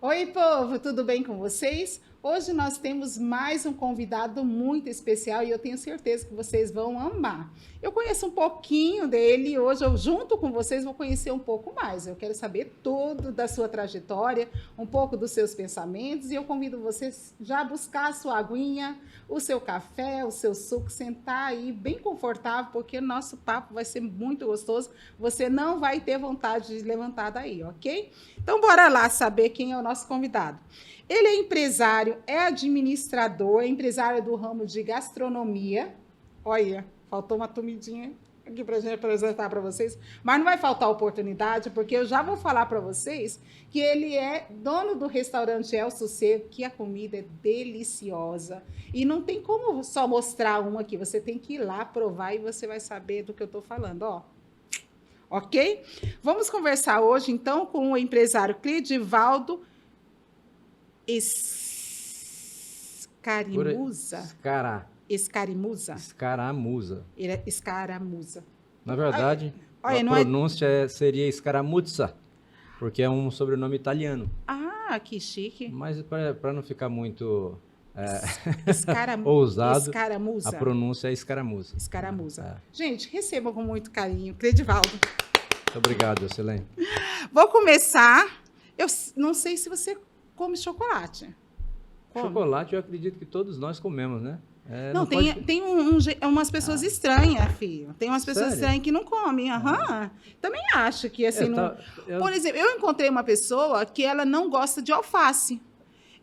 Oi, povo, tudo bem com vocês? Hoje nós temos mais um convidado muito especial e eu tenho certeza que vocês vão amar. Eu conheço um pouquinho dele e hoje eu, junto com vocês, vou conhecer um pouco mais. Eu quero saber tudo da sua trajetória, um pouco dos seus pensamentos e eu convido vocês já a buscar a sua aguinha, o seu café, o seu suco, sentar aí bem confortável, porque o nosso papo vai ser muito gostoso. Você não vai ter vontade de levantar daí, ok? Então, bora lá saber quem é o nosso convidado. Ele é empresário, é administrador, é empresário do ramo de gastronomia. Olha, faltou uma tumidinha aqui para a gente apresentar para vocês, mas não vai faltar oportunidade, porque eu já vou falar para vocês que ele é dono do restaurante El Sossego, que a comida é deliciosa. E não tem como só mostrar uma aqui, você tem que ir lá provar e você vai saber do que eu estou falando, ó. Ok? Vamos conversar hoje, então, com o empresário Cleidivaldo Escaramuza. Escaramuza. Ele é Escaramuza. Na verdade, Olha, a pronúncia seria Escaramuzza, porque é um sobrenome italiano. Ah, que chique. Mas para não ficar muito Escaramuza. ousado, Escaramuza. a pronúncia é Escaramuza. Escaramuza. É. Gente, recebam com muito carinho. Cleidivaldo. Muito obrigado, Excelente. Vou começar. Eu não sei se você come chocolate. Come? Chocolate, eu acredito que todos nós comemos, né? Não, tem umas pessoas estranhas, filho. Tem umas pessoas Sério? estranhas que não comem. Aham. Também acho que assim. Por exemplo, eu encontrei uma pessoa que ela não gosta de alface.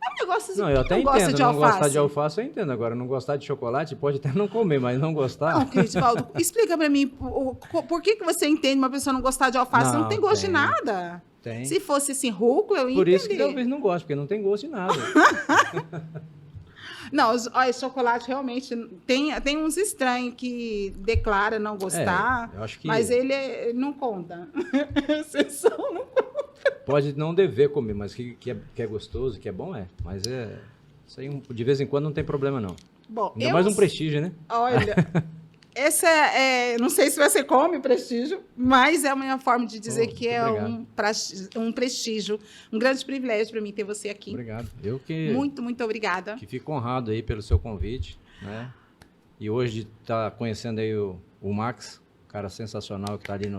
É um negócio assim. Não, eu até não gosta entendo. de Não alface. gostar de alface, eu entendo. Agora, não gostar de chocolate, pode até não comer, mas não gostar. Não, Cleidivaldo, explica pra mim por que você entende uma pessoa não gostar de alface? Não tem gosto de nada. Tem. Se fosse assim, rúcula, eu ia Por isso que entender. talvez não goste, porque não tem gosto de nada. Não, olha, chocolate realmente tem uns estranhos que declara não gostar, eu acho que mas ele não conta. Exceção não conta. pode não dever comer, mas que é gostoso, que é bom, é. Mas isso aí de vez em quando não tem problema, não. Bom, Ainda mais um prestígio, né? Olha, essa não sei se você come prestígio, mas é uma forma de dizer que é um prestígio, um grande privilégio para mim ter você aqui. Obrigado. Eu que... Muito obrigada. Que fico honrado aí pelo seu convite, né? E hoje tá conhecendo aí o Max, cara sensacional que tá ali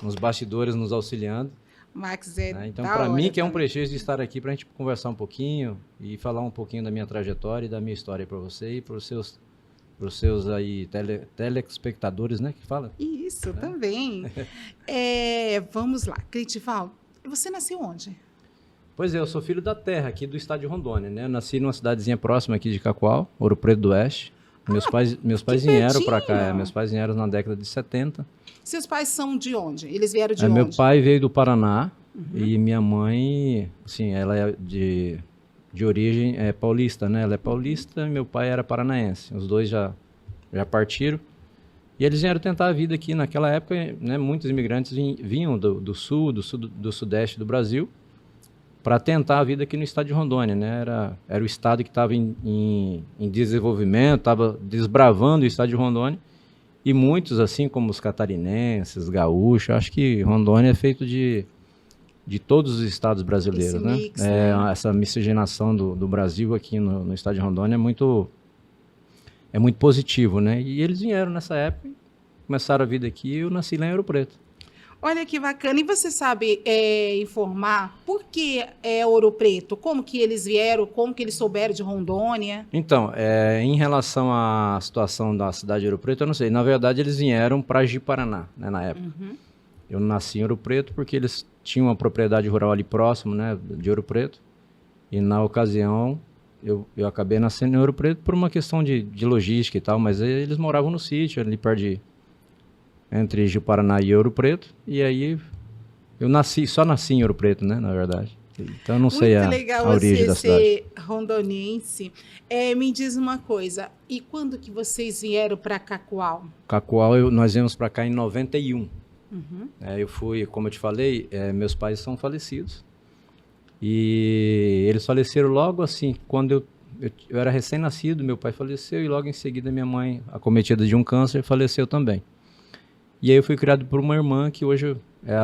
nos bastidores nos auxiliando. Max é né? Então, para mim que é um prestígio de estar aqui para a gente conversar um pouquinho e falar um pouquinho da minha trajetória e da minha história para você e para os seus aí telespectadores, né, que fala? Isso, também. Vamos lá, Cleidivaldo, você nasceu onde? Pois é, eu sou filho da terra, aqui do estado de Rondônia, né? Eu nasci numa cidadezinha próxima aqui de Cacoal, Ouro Preto do Oeste. Meus pais vieram para cá, meus pais vieram na década de 70. Seus pais são de onde? Eles vieram de onde? Meu pai veio do Paraná e minha mãe, assim, ela é de origem paulista, né? Ela é paulista e meu pai era paranaense. Os dois já partiram. E eles vieram tentar a vida aqui. Naquela época, né, muitos imigrantes vinham do sul, do sudeste do Brasil para tentar a vida aqui no estado de Rondônia, né? Era o estado que estava em desenvolvimento, estava desbravando o estado de Rondônia. E muitos, assim como os catarinenses, gaúchos, acho que Rondônia é feito de todos os estados brasileiros, esse né? Mix, né? Essa miscigenação do Brasil aqui no estado de Rondônia é muito positivo, né? E eles vieram nessa época, começaram a vida aqui e eu nasci lá em Ouro Preto. Olha que bacana. E você sabe informar por que Ouro Preto? Como que eles vieram? Como que eles souberam de Rondônia? Então, em relação à situação da cidade de Ouro Preto, eu não sei. Na verdade, eles vieram para Ji-Paraná, né, na época. Eu nasci em Ouro Preto porque eles tinham uma propriedade rural ali próximo, né, de Ouro Preto. E na ocasião, eu acabei nascendo em Ouro Preto por uma questão de logística e tal, mas eles moravam no sítio, ali perto entre Ji-Paraná e Ouro Preto. E aí, eu só nasci em Ouro Preto, né, na verdade. Então, eu não sei a origem da cidade. Muito legal você ser rondoniense. Me diz uma coisa, e quando que vocês vieram para Cacoal? Cacoal, nós viemos para cá em 91. Eu fui, como eu te falei, meus pais são falecidos. E eles faleceram logo assim, quando eu era recém-nascido, meu pai faleceu e logo em seguida minha mãe, acometida de um câncer, faleceu também. E aí eu fui criado por uma irmã que hoje é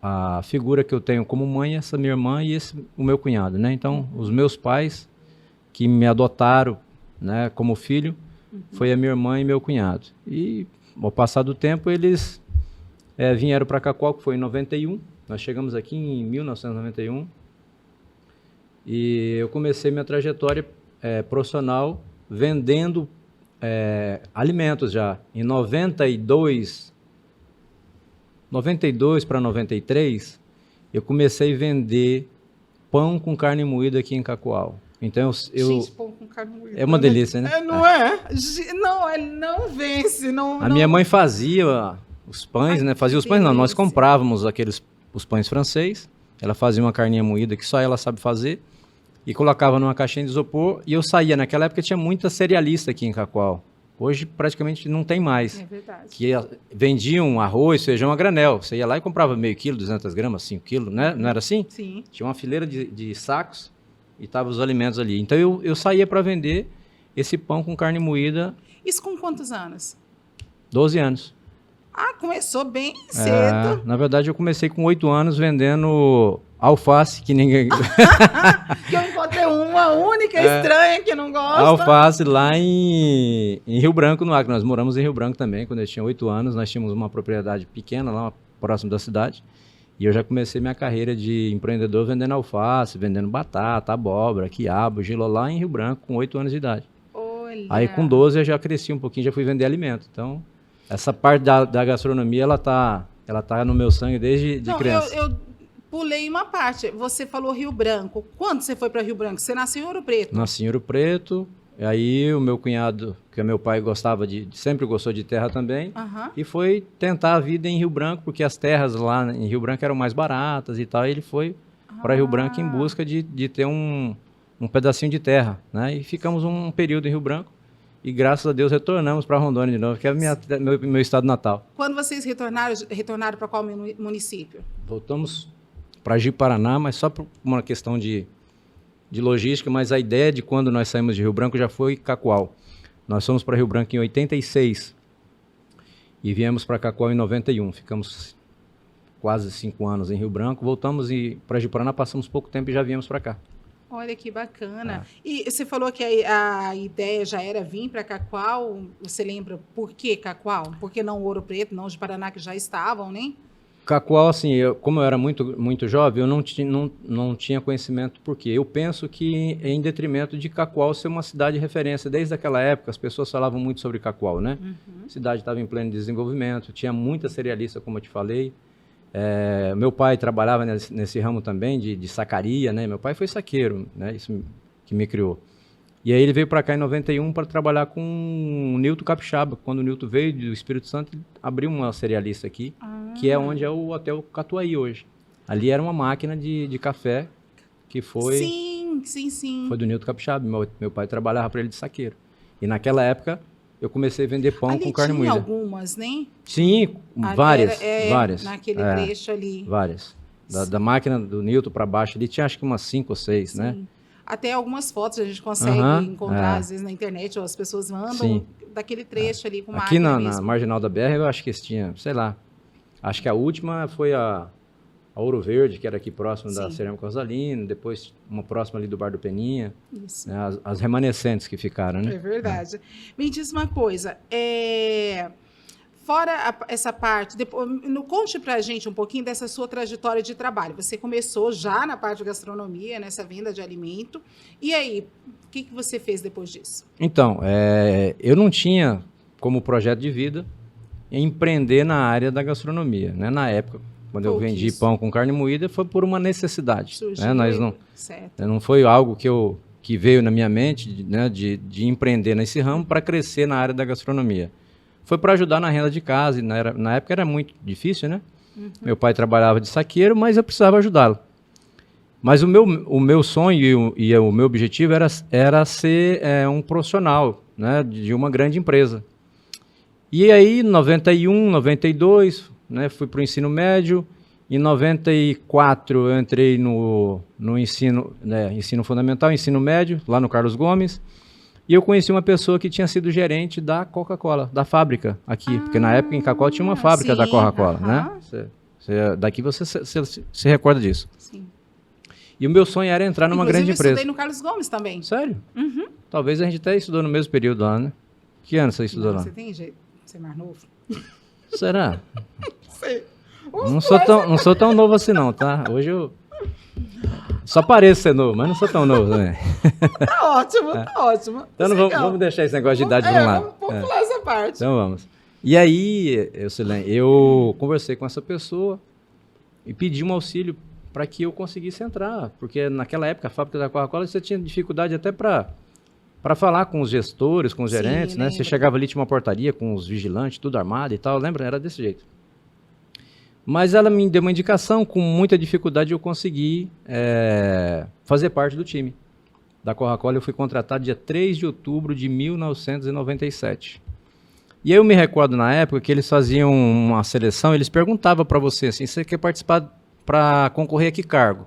a figura que eu tenho como mãe, essa minha irmã e o meu cunhado, né? Então, os meus pais que me adotaram, né, como filho, foi a minha irmã e meu cunhado. E ao passar do tempo eles vieram para Cacoal, que foi em 91. Nós chegamos aqui em 1991 e eu comecei minha trajetória profissional vendendo alimentos já. Em 92 para 93, eu comecei a vender pão com carne moída aqui em Cacoal. Então Gente, pão com carne moída. É uma delícia, né? Não é? Não, ele não vence. Não, minha mãe fazia os pães, né? Fazia os pães, não. Nós comprávamos os pães francês. Ela fazia uma carninha moída que só ela sabe fazer e colocava numa caixinha de isopor e eu saía. Naquela época tinha muita cerealista aqui em Cacoal. Hoje praticamente não tem mais. É verdade. Que vendiam arroz, feijão a granel. Você ia lá e comprava meio quilo, 200 gramas, 5 quilos, né? Não era assim? Sim. Tinha uma fileira de sacos e estavam os alimentos ali. Então eu saía para vender esse pão com carne moída. Isso com quantos anos? 12 anos. Ah, começou bem cedo. Na verdade, eu comecei com 8 anos vendendo alface, que ninguém... Que eu encontrei uma única estranha que não gosta. Alface lá em Rio Branco, no Acre. Nós moramos em Rio Branco também, quando eu tinha 8 anos. Nós tínhamos uma propriedade pequena lá, próximo da cidade. E eu já comecei minha carreira de empreendedor vendendo alface, vendendo batata, abóbora, quiabo, gilolá em Rio Branco, com 8 anos de idade. Olha. Aí com 12 eu já cresci um pouquinho, já fui vender alimento. Então, essa parte da gastronomia, ela tá no meu sangue desde criança. Eu pulei uma parte. Você falou Rio Branco. Quando você foi para Rio Branco? Você nasceu em Ouro Preto? Nasci em Ouro Preto. E aí o meu cunhado, que é meu pai, sempre gostou de terra também, e foi tentar a vida em Rio Branco, porque as terras lá em Rio Branco eram mais baratas e tal, e ele foi para Rio Branco em busca de ter um pedacinho de terra, né? E ficamos um período em Rio Branco, e graças a Deus retornamos para Rondônia de novo, que é meu estado natal. Quando vocês retornaram para qual município? Voltamos para Ji-Paraná, mas só por uma questão de logística, mas a ideia de quando nós saímos de Rio Branco já foi Cacoal. Nós fomos para Rio Branco em 86 e viemos para Cacoal em 91. Ficamos quase 5 anos em Rio Branco, voltamos para Ji-Paraná, passamos pouco tempo e já viemos para cá. Olha que bacana. E você falou que a ideia já era vir para Cacoal. Você lembra por que Cacoal? Por que não Ouro Preto, não Ji-Paraná, que já estavam, né? Cacoal, assim, como eu era muito jovem, eu não tinha conhecimento, porque eu penso que é em detrimento de Cacoal ser uma cidade de referência. Desde aquela época, as pessoas falavam muito sobre Cacoal, né? A cidade estava em pleno desenvolvimento, tinha muita cerealista, como eu te falei. Meu pai trabalhava nesse ramo também, de sacaria, né? Meu pai foi saqueiro, né? Isso que me criou. E aí ele veio para cá em 91 para trabalhar com o Nilton Capixaba. Quando o Nilton veio do Espírito Santo, ele abriu uma cerealista aqui, que é onde é o Hotel Catuaí hoje. Ali era uma máquina de café que foi... Sim. Foi do Nilton Capixaba. Meu pai trabalhava para ele de saqueiro. E naquela época, eu comecei a vender pão com carne moída. Ali tinha algumas, né? Sim, várias. Naquele trecho ali. Várias. Da máquina do Nilton para baixo ali, tinha acho que umas 5 ou 6, né? Até algumas fotos a gente consegue encontrar, às vezes, na internet, ou as pessoas mandam daquele trecho ali com máquina aqui na Marginal da BR, eu acho que tinha, sei lá, acho que a última foi a Ouro Verde, que era aqui próximo da Cerâmica Rosalino, depois uma próxima ali do Bar do Peninha. Isso. Né, as remanescentes que ficaram, né? É verdade. Me diz uma coisa, fora essa parte, conte pra gente um pouquinho dessa sua trajetória de trabalho. Você começou já na parte de gastronomia, nessa venda de alimento. E aí, o que você fez depois disso? Então, eu não tinha como projeto de vida empreender na área da gastronomia, né? Na época, quando eu vendi pão com carne moída, foi por uma necessidade. Né? Não foi algo que veio na minha mente, né, de empreender nesse ramo para crescer na área da gastronomia. Foi para ajudar na renda de casa, e na época era muito difícil, né? Meu pai trabalhava de saqueiro, mas eu precisava ajudá-lo. Mas o meu sonho e o meu objetivo era ser um profissional, né, de uma grande empresa. E aí, em 91, 92, né, fui para o ensino médio. Em 94, eu entrei no ensino fundamental, ensino médio, lá no Carlos Gomes. E eu conheci uma pessoa que tinha sido gerente da Coca-Cola, da fábrica aqui. Porque na época em Cacau tinha uma fábrica da Coca-Cola, né? Daqui você se recorda disso. Sim. E o meu sonho era entrar numa grande empresa. Eu estudei no Carlos Gomes também. Sério? Uhum. Talvez a gente até estudou no mesmo período lá, né? Que ano você estudou lá? Você tem jeito de ser mais novo? Será? Sei. Não sou tão novo assim não, tá? Hoje eu só pareço ser novo, mas não sou tão novo também. Tá ótimo, tá ótimo. Então não vamos deixar esse negócio de idade de um lado. Vamos pular essa parte. Então vamos. E aí, eu conversei com essa pessoa e pedi um auxílio para que eu conseguisse entrar. Porque naquela época, a fábrica da Coca-Cola, você tinha dificuldade até para falar com os gestores, com os gerentes, né? Você chegava ali, tinha uma portaria com os vigilantes, tudo armado e tal. Lembra? Era desse jeito. Mas ela me deu uma indicação, com muita dificuldade eu consegui fazer parte do time da Coca-Cola. Eu fui contratado dia 3 de outubro de 1997. E aí eu me recordo na época que eles faziam uma seleção, eles perguntavam para você assim, você quer participar para concorrer a que cargo?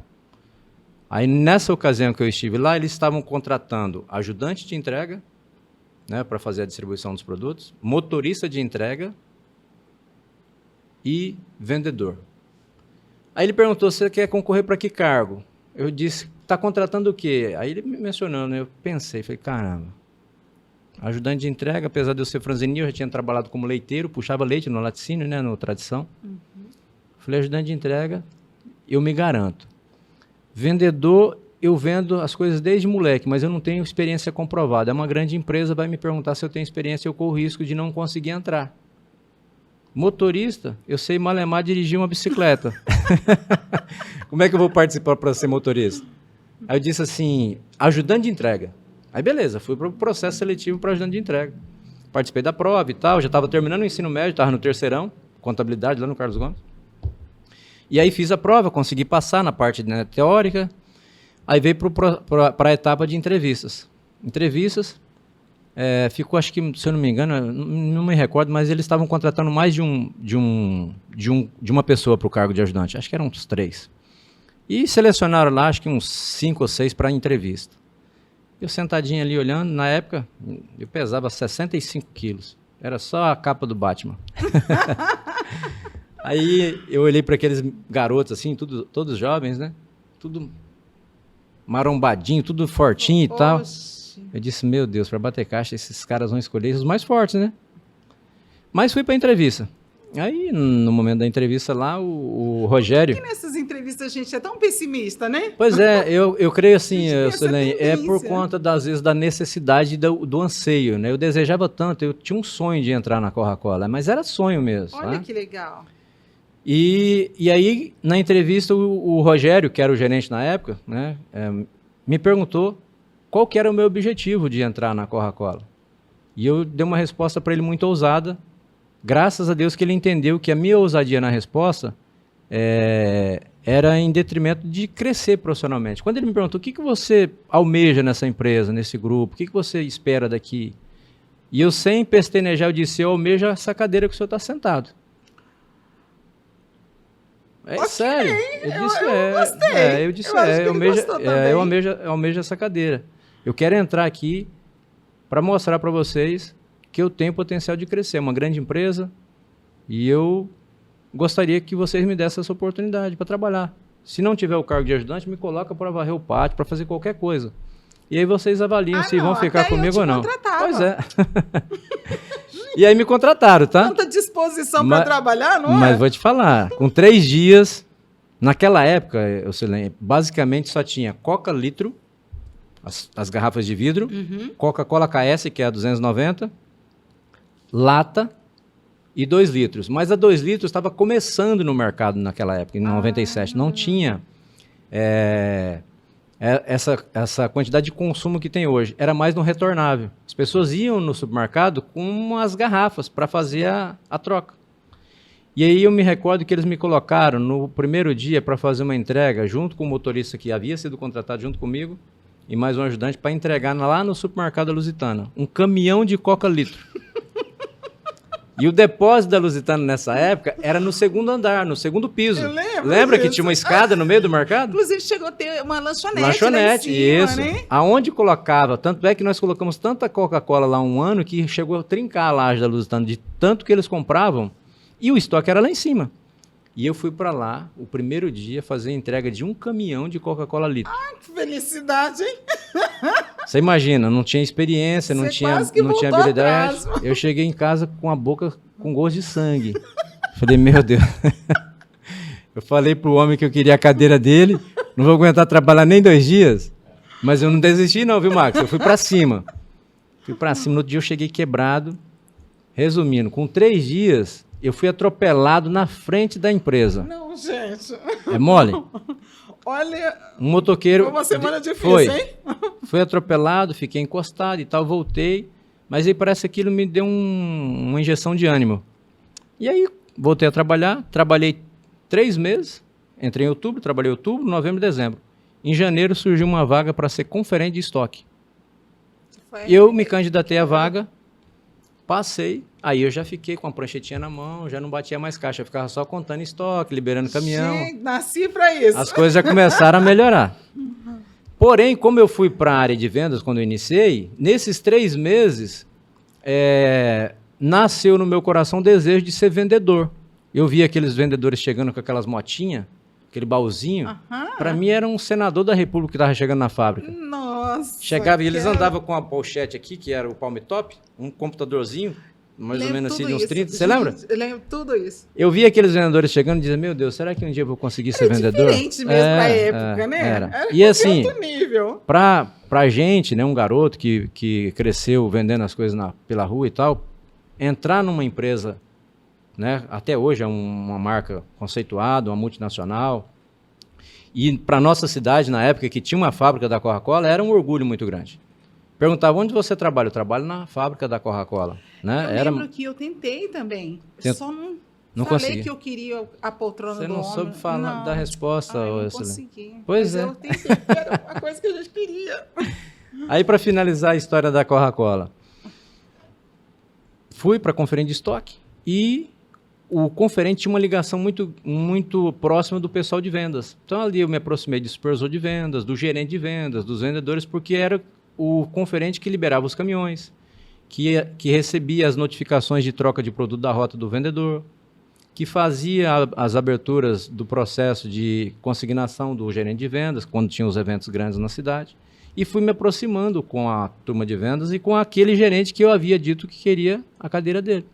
Aí nessa ocasião que eu estive lá, eles estavam contratando ajudante de entrega, né, para fazer a distribuição dos produtos, motorista de entrega e vendedor. Aí ele perguntou, você quer concorrer para que cargo? Eu disse, está contratando o quê? Aí ele me mencionando, eu pensei, falei, caramba, ajudante de entrega, apesar de eu ser franzininho, eu já tinha trabalhado como leiteiro, puxava leite no laticínio, né, no Tradição. Uhum. Falei, ajudante de entrega, eu me garanto. Vendedor, eu vendo as coisas desde moleque, mas eu não tenho experiência comprovada. É uma grande empresa, vai me perguntar se eu tenho experiência, eu corro o risco de não conseguir entrar. Motorista, eu sei malemar dirigir uma bicicleta. Como é que eu vou participar para ser motorista? Aí eu disse assim, ajudante de entrega. Aí beleza, fui para o processo seletivo para ajudante de entrega. Participei da prova e tal, já estava terminando o ensino médio, estava no terceirão, contabilidade lá no Carlos Gomes. E aí fiz a prova, consegui passar na parte, né, teórica. Aí veio para a etapa de entrevistas. Entrevistas, ficou, acho que, se eu não me engano, não me recordo, mas eles estavam contratando mais de uma pessoa para o cargo de ajudante. Acho que eram uns 3. E selecionaram lá, acho que uns 5 ou 6 para a entrevista. Eu sentadinho ali olhando, na época, eu pesava 65 quilos. Era só a capa do Batman. Aí eu olhei para aqueles garotos, assim, todos jovens, né? Tudo marombadinho, tudo fortinho e tal. Eu disse, meu Deus, para bater caixa, esses caras vão escolher os mais fortes, né? Mas fui para a entrevista. Aí, no momento da entrevista lá, o Rogério... Por que nessas entrevistas a gente é tão pessimista, né? Pois é, eu creio assim, Silene, por conta, às vezes, da necessidade do anseio, né? Eu desejava tanto, eu tinha um sonho de entrar na Coca-Cola, mas era sonho mesmo. Olha, né? Que legal. E aí, na entrevista, o Rogério, que era o gerente na época, né, me perguntou qual que era o meu objetivo de entrar na Coca-Cola. E eu dei uma resposta para ele muito ousada, graças a Deus que ele entendeu que a minha ousadia na resposta era em detrimento de crescer profissionalmente. Quando ele me perguntou o que você almeja nessa empresa, nesse grupo, o que você espera daqui? E eu, sem pestanejar, eu disse, eu almejo essa cadeira que o senhor está sentado. Okay. Sério. Eu gostei. Eu disse, eu almejo essa cadeira. Eu quero entrar aqui para mostrar para vocês que eu tenho potencial de crescer. É uma grande empresa e eu gostaria que vocês me dessem essa oportunidade para trabalhar. Se não tiver o cargo de ajudante, me coloca para varrer o pátio, para fazer qualquer coisa. E aí vocês avaliam se vão ficar comigo ou não. Pois é. E aí me contrataram, tá? Tanta disposição para trabalhar, não é? Mas vou te falar, com 3 dias, naquela época, basicamente só tinha Coca litro, as garrafas de vidro, Coca-Cola KS, que é a 290, lata e 2 litros. Mas a 2 litros estava começando no mercado naquela época, em 97. Não tinha essa quantidade de consumo que tem hoje. Era mais no retornável. As pessoas iam no supermercado com as garrafas para fazer a troca. E aí eu me recordo que eles me colocaram no primeiro dia para fazer uma entrega junto com o motorista que havia sido contratado junto comigo e mais um ajudante para entregar lá no supermercado Lusitana um caminhão de Coca litro. E o depósito da Lusitano nessa época era no segundo andar, no segundo piso. Eu lembro Lembra que disso. tinha uma escada no meio do mercado? Inclusive, chegou a ter uma lanchonete Lanchonete, lá em cima, isso. né? Aonde colocava, tanto é que nós colocamos tanta Coca-Cola lá um ano que chegou a trincar a laje da Lusitano de tanto que eles compravam e o estoque era lá em cima. E eu fui para lá, o primeiro dia, fazer a entrega de um caminhão de Coca-Cola litro. Que felicidade, hein? Você imagina, não tinha experiência, não Você tinha, quase que não tinha voltou habilidade. atrás. Eu cheguei em casa com a boca com gosto de sangue. Falei, meu Deus. Eu falei pro homem que eu queria a cadeira dele, não vou aguentar trabalhar nem 2 dias. Mas eu não desisti não, viu, Max? Eu fui para cima. Fui para cima, no outro dia eu cheguei quebrado. Resumindo, com 3 dias, eu fui atropelado na frente da empresa. Não, gente. É mole? Olha, Um motoqueiro... foi uma semana difícil, Foi. hein? Fui atropelado, fiquei encostado e tal, voltei. Mas aí parece que aquilo me deu uma injeção de ânimo. E aí voltei a trabalhar, trabalhei 3 meses, entrei em outubro, trabalhei outubro, novembro e dezembro. Em janeiro surgiu uma vaga para ser conferente de estoque. Eu me candidatei à vaga, passei, aí eu já fiquei com a pranchetinha na mão, já não batia mais caixa, eu ficava só contando estoque, liberando caminhão. Gente, nasci pra isso. As coisas já começaram a melhorar. Porém, como eu fui para a área de vendas quando eu iniciei, nesses 3 meses, nasceu no meu coração o desejo de ser vendedor. Eu vi aqueles vendedores chegando com aquelas motinhas, aquele baúzinho. Aham. Para mim era um senador da República que estava chegando na fábrica. Nossa. Chegava e eles quero- andavam com a pochete aqui, que era o palm top, um computadorzinho, mais ou Lembro menos assim, tudo de uns isso. 30. Você lembra? Gente, eu lembro tudo isso. Eu vi aqueles vendedores chegando e dizia, meu Deus, será que um dia eu vou conseguir ser vendedor? Diferente mesmo pra época, né? Era. E assim, outro nível. pra gente, né, um garoto que cresceu vendendo as coisas pela rua e tal, entrar numa empresa, né, até hoje é uma marca conceituada, uma multinacional, e para nossa cidade, na época que tinha uma fábrica da Coca-Cola, era um orgulho muito grande. Perguntava, onde você trabalha? Eu trabalho na fábrica da Coca-Cola. Né? Eu lembro que eu tentei também. Tent- Só não Não falei consegui. que eu queria a poltrona Você do não homem. soube falar Não. da resposta, Ai, não Wesley. consegui. Pois Mas é. eu tentei, que era a coisa que a gente queria. Aí, para finalizar a história da Coca-Cola, fui para a conferência de estoque e o conferente tinha uma ligação muito, muito próxima do pessoal de vendas. Então, ali eu me aproximei do supervisor de vendas, do gerente de vendas, dos vendedores, porque era o conferente que liberava os caminhões, que recebia as notificações de troca de produto da rota do vendedor, que fazia as aberturas do processo de consignação do gerente de vendas, quando tinha os eventos grandes na cidade. E fui me aproximando com a turma de vendas e com aquele gerente que eu havia dito que queria a cadeira dele.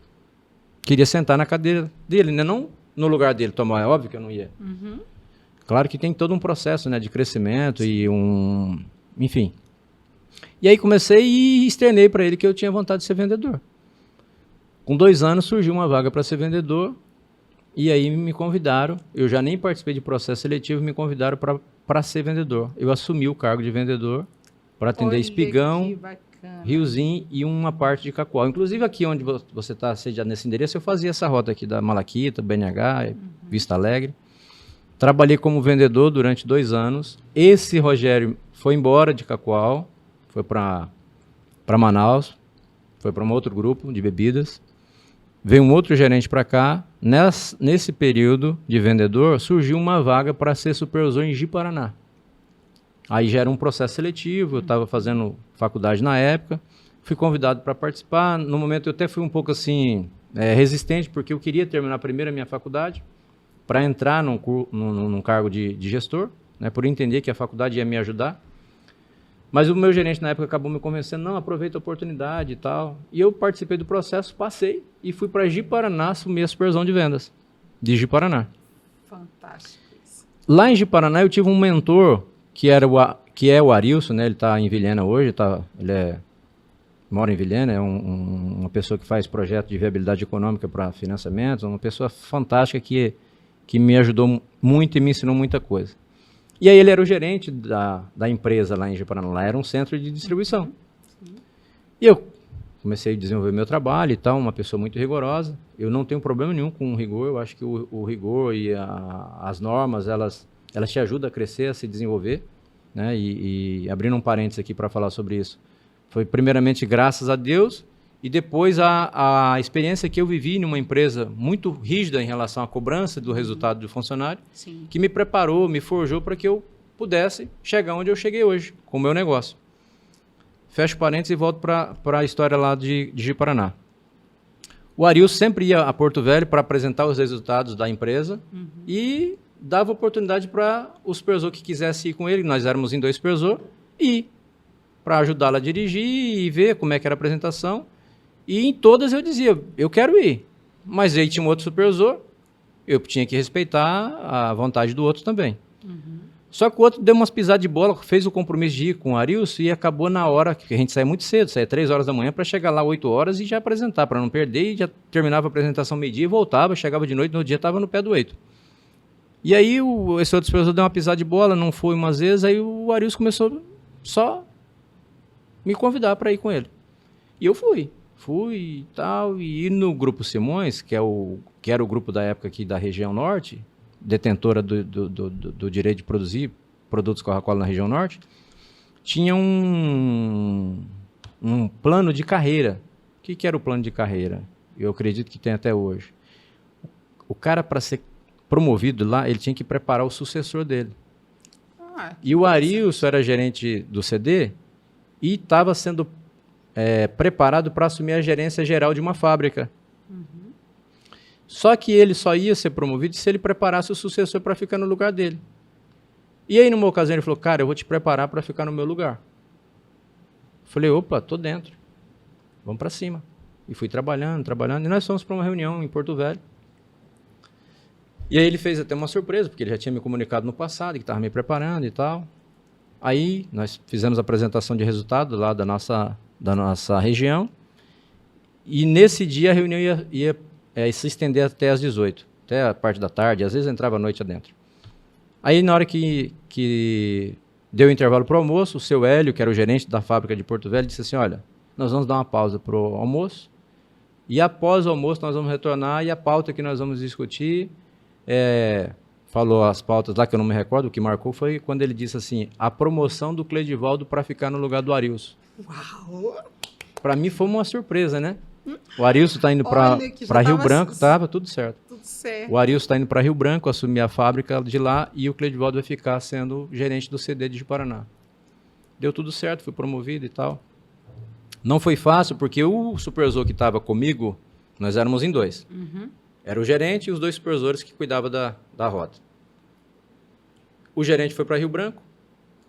Queria sentar na cadeira dele, né? Não no lugar dele, tomar, é óbvio que eu não ia. Uhum. Claro que tem todo um processo, né, de crescimento e enfim. E aí comecei e externei para ele que eu tinha vontade de ser vendedor. Com 2 anos surgiu uma vaga para ser vendedor e aí me convidaram, eu já nem participei de processo seletivo, me convidaram para ser vendedor. Eu assumi o cargo de vendedor para atender Olha Espigão, que bacana. Riozinho e uma parte de Cacoal. Inclusive aqui onde você está sediado nesse endereço, eu fazia essa rota aqui da Malaquita, BNH, Vista Alegre. Trabalhei como vendedor durante 2 anos. Esse Rogério foi embora de Cacoal, foi para Manaus, foi para um outro grupo de bebidas. Veio um outro gerente para cá. Nesse período de vendedor, surgiu uma vaga para ser supervisor em Ji-Paraná. Aí já era um processo seletivo, eu estava fazendo faculdade na época, fui convidado para participar. No momento eu até fui um pouco assim, resistente, porque eu queria terminar primeiro a minha faculdade para entrar num cargo de gestor, né, por entender que a faculdade ia me ajudar. Mas o meu gerente na época acabou me convencendo, não, aproveita a oportunidade e tal. E eu participei do processo, passei e fui para Ji-Paraná assumir a supervisão de vendas de Ji-Paraná. Fantástico isso. Lá em Ji-Paraná eu tive um mentor que é o Arilson, né? Ele está em Vilhena hoje, mora em Vilhena, é uma pessoa que faz projeto de viabilidade econômica para financiamentos, uma pessoa fantástica que me ajudou muito e me ensinou muita coisa. E aí ele era o gerente da empresa lá em Ji-Paraná, lá era um centro de distribuição. E eu comecei a desenvolver meu trabalho e tal, uma pessoa muito rigorosa. Eu não tenho problema nenhum com o rigor, eu acho que o rigor e as normas, elas te ajudam a crescer, a se desenvolver, né? E abrindo um parênteses aqui para falar sobre isso, foi primeiramente graças a Deus E depois a experiência que eu vivi numa empresa muito rígida em relação à cobrança do resultado do funcionário, Sim. que me preparou, me forjou para que eu pudesse chegar onde eu cheguei hoje, com o meu negócio. Fecho parênteses e volto para a história lá de Ji-Paraná. O Arilson sempre ia a Porto Velho para apresentar os resultados da empresa e dava oportunidade para o supervisor que quisesse ir com ele, nós éramos em 2 supervisores, ir para ajudá-la a dirigir e ver como é que era a apresentação. E em todas eu dizia, eu quero ir. Mas aí tinha um outro supervisor, eu tinha que respeitar a vontade do outro também. Só que o outro deu umas pisadas de bola, fez o compromisso de ir com o Arilson e acabou na hora, que a gente saía muito cedo, saía 3 horas da manhã para chegar lá 8 horas e já apresentar, para não perder, e já terminava a apresentação meio-dia e voltava, chegava de noite, no dia estava no pé do 8. E aí esse outro supervisor deu uma pisada de bola, não foi umas vezes, aí o Arilson começou só me convidar para ir com ele. E eu fui e tal, e no Grupo Simões, que era o grupo da época aqui da região norte, detentora do direito de produzir produtos Coca-Cola na região norte, tinha um plano de carreira. O que era o plano de carreira? Eu acredito que tem até hoje. O cara, para ser promovido lá, ele tinha que preparar o sucessor dele. E o Arilson era gerente do CD e estava sendo preparado para assumir a gerência geral de uma fábrica. Só que ele só ia ser promovido se ele preparasse o sucessor para ficar no lugar dele. E aí, numa ocasião, ele falou, cara, eu vou te preparar para ficar no meu lugar. Falei, opa, tô dentro. Vamos para cima. E fui trabalhando, e nós fomos para uma reunião em Porto Velho. E aí ele fez até uma surpresa, porque ele já tinha me comunicado no passado, que estava me preparando e tal. Aí nós fizemos a apresentação de resultado lá da nossa região. E nesse dia a reunião ia se estender até às 18, até a parte da tarde, às vezes entrava à noite adentro. Aí na hora que deu o intervalo para o almoço, o seu Hélio, que era o gerente da fábrica de Porto Velho, disse assim, olha, nós vamos dar uma pausa para o almoço, e após o almoço nós vamos retornar, e a pauta que nós vamos discutir, falou as pautas lá que eu não me recordo, o que marcou foi quando ele disse assim, a promoção do Cleidivaldo para ficar no lugar do Arilson. Uau! Para mim foi uma surpresa, né? O Arilson está indo para Rio Branco, estava tudo certo. Tudo certo. O Arilson está indo para Rio Branco, assumir a fábrica de lá, e o Cleidivaldo vai ficar sendo gerente do CD de Ji-Paraná. Deu tudo certo, fui promovido e tal. Não foi fácil, porque o supervisor que estava comigo, nós éramos em 2. Era o gerente e os 2 supervisores que cuidavam da rota. O gerente foi para Rio Branco,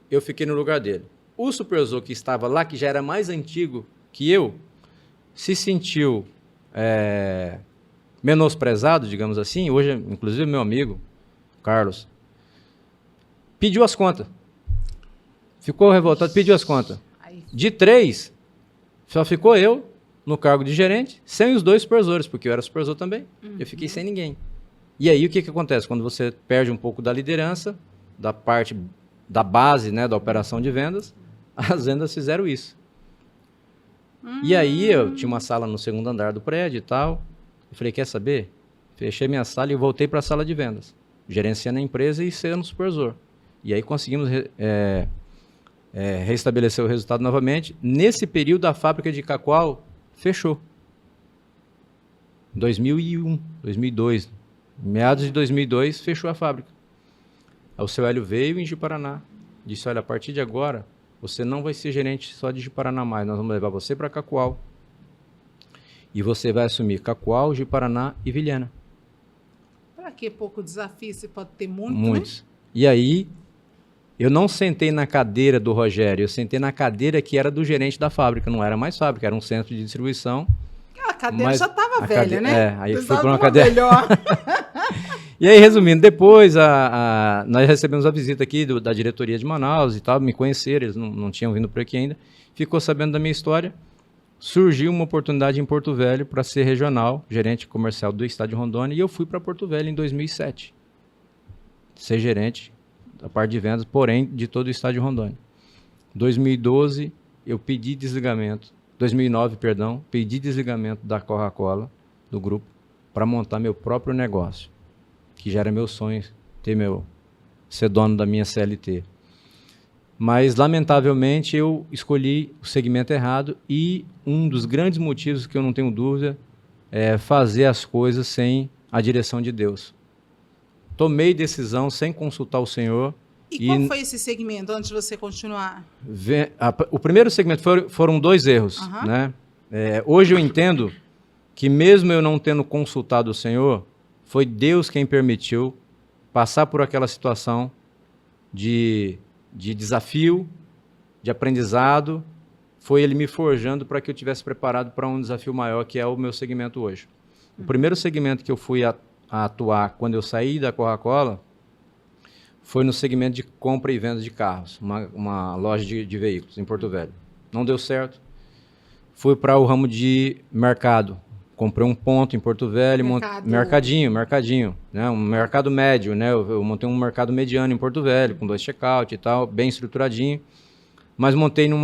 eu fiquei no lugar dele. O supervisor que estava lá, que já era mais antigo que eu, se sentiu menosprezado, digamos assim. Hoje, inclusive, meu amigo, Carlos, pediu as contas. Ficou revoltado, pediu as contas. De 3, só ficou eu no cargo de gerente, sem os 2 supervisores, porque eu era supervisor também. Eu fiquei sem ninguém. E aí, o que acontece? Quando você perde um pouco da liderança, da parte da base, né, da operação de vendas, as vendas fizeram isso. E aí, eu tinha uma sala no 2º andar do prédio e tal. Eu falei, quer saber? Fechei minha sala e voltei para a sala de vendas, gerenciando a empresa e sendo supervisor. E aí conseguimos restabelecer o resultado novamente. Nesse período, a fábrica de Cacoal fechou. 2001, 2002. Meados de 2002, fechou a fábrica. Aí o seu Hélio veio em Ji-Paraná. Disse, olha, a partir de agora, você não vai ser gerente só de Ji-Paraná mais. Nós vamos levar você para Cacoal. E você vai assumir Cacoal, Ji-Paraná e Vilhena. Para que pouco desafio? Você pode ter muito, muitos. Né? E aí, eu não sentei na cadeira do Rogério, eu sentei na cadeira que era do gerente da fábrica. Não era mais fábrica, era um centro de distribuição. A cadeira já estava velha, né? Aí foi para uma cadeira melhor. E aí, resumindo, depois nós recebemos a visita aqui da diretoria de Manaus e tal, me conheceram, eles não tinham vindo por aqui ainda. Ficou sabendo da minha história. Surgiu uma oportunidade em Porto Velho para ser regional, gerente comercial do estado de Rondônia, e eu fui para Porto Velho em 2007. Ser gerente da parte de vendas, porém, de todo o estado de Rondônia. 2012, eu pedi desligamento. 2009, perdão, pedi desligamento da Coca-Cola, do grupo, para montar meu próprio negócio, que já era meu sonho, ser dono da minha CLT. Mas, lamentavelmente, eu escolhi o segmento errado e um dos grandes motivos que eu não tenho dúvida é fazer as coisas sem a direção de Deus. Tomei decisão sem consultar o Senhor. E qual foi esse segmento, antes de você continuar? O primeiro segmento foram 2 erros. Né? Hoje eu entendo que mesmo eu não tendo consultado o Senhor, foi Deus quem permitiu passar por aquela situação de desafio, de aprendizado, foi Ele me forjando para que eu tivesse preparado para um desafio maior, que é o meu segmento hoje. O primeiro segmento que eu fui a atuar quando eu saí da Coca-Cola foi no segmento de compra e venda de carros, uma loja de veículos em Porto Velho. Não deu certo. Fui para o ramo de mercado. Comprei um ponto em Porto Velho, mercadinho, né? Um mercado médio, né? Eu montei um mercado mediano em Porto Velho, com 2 check-out e tal, bem estruturadinho. Mas montei num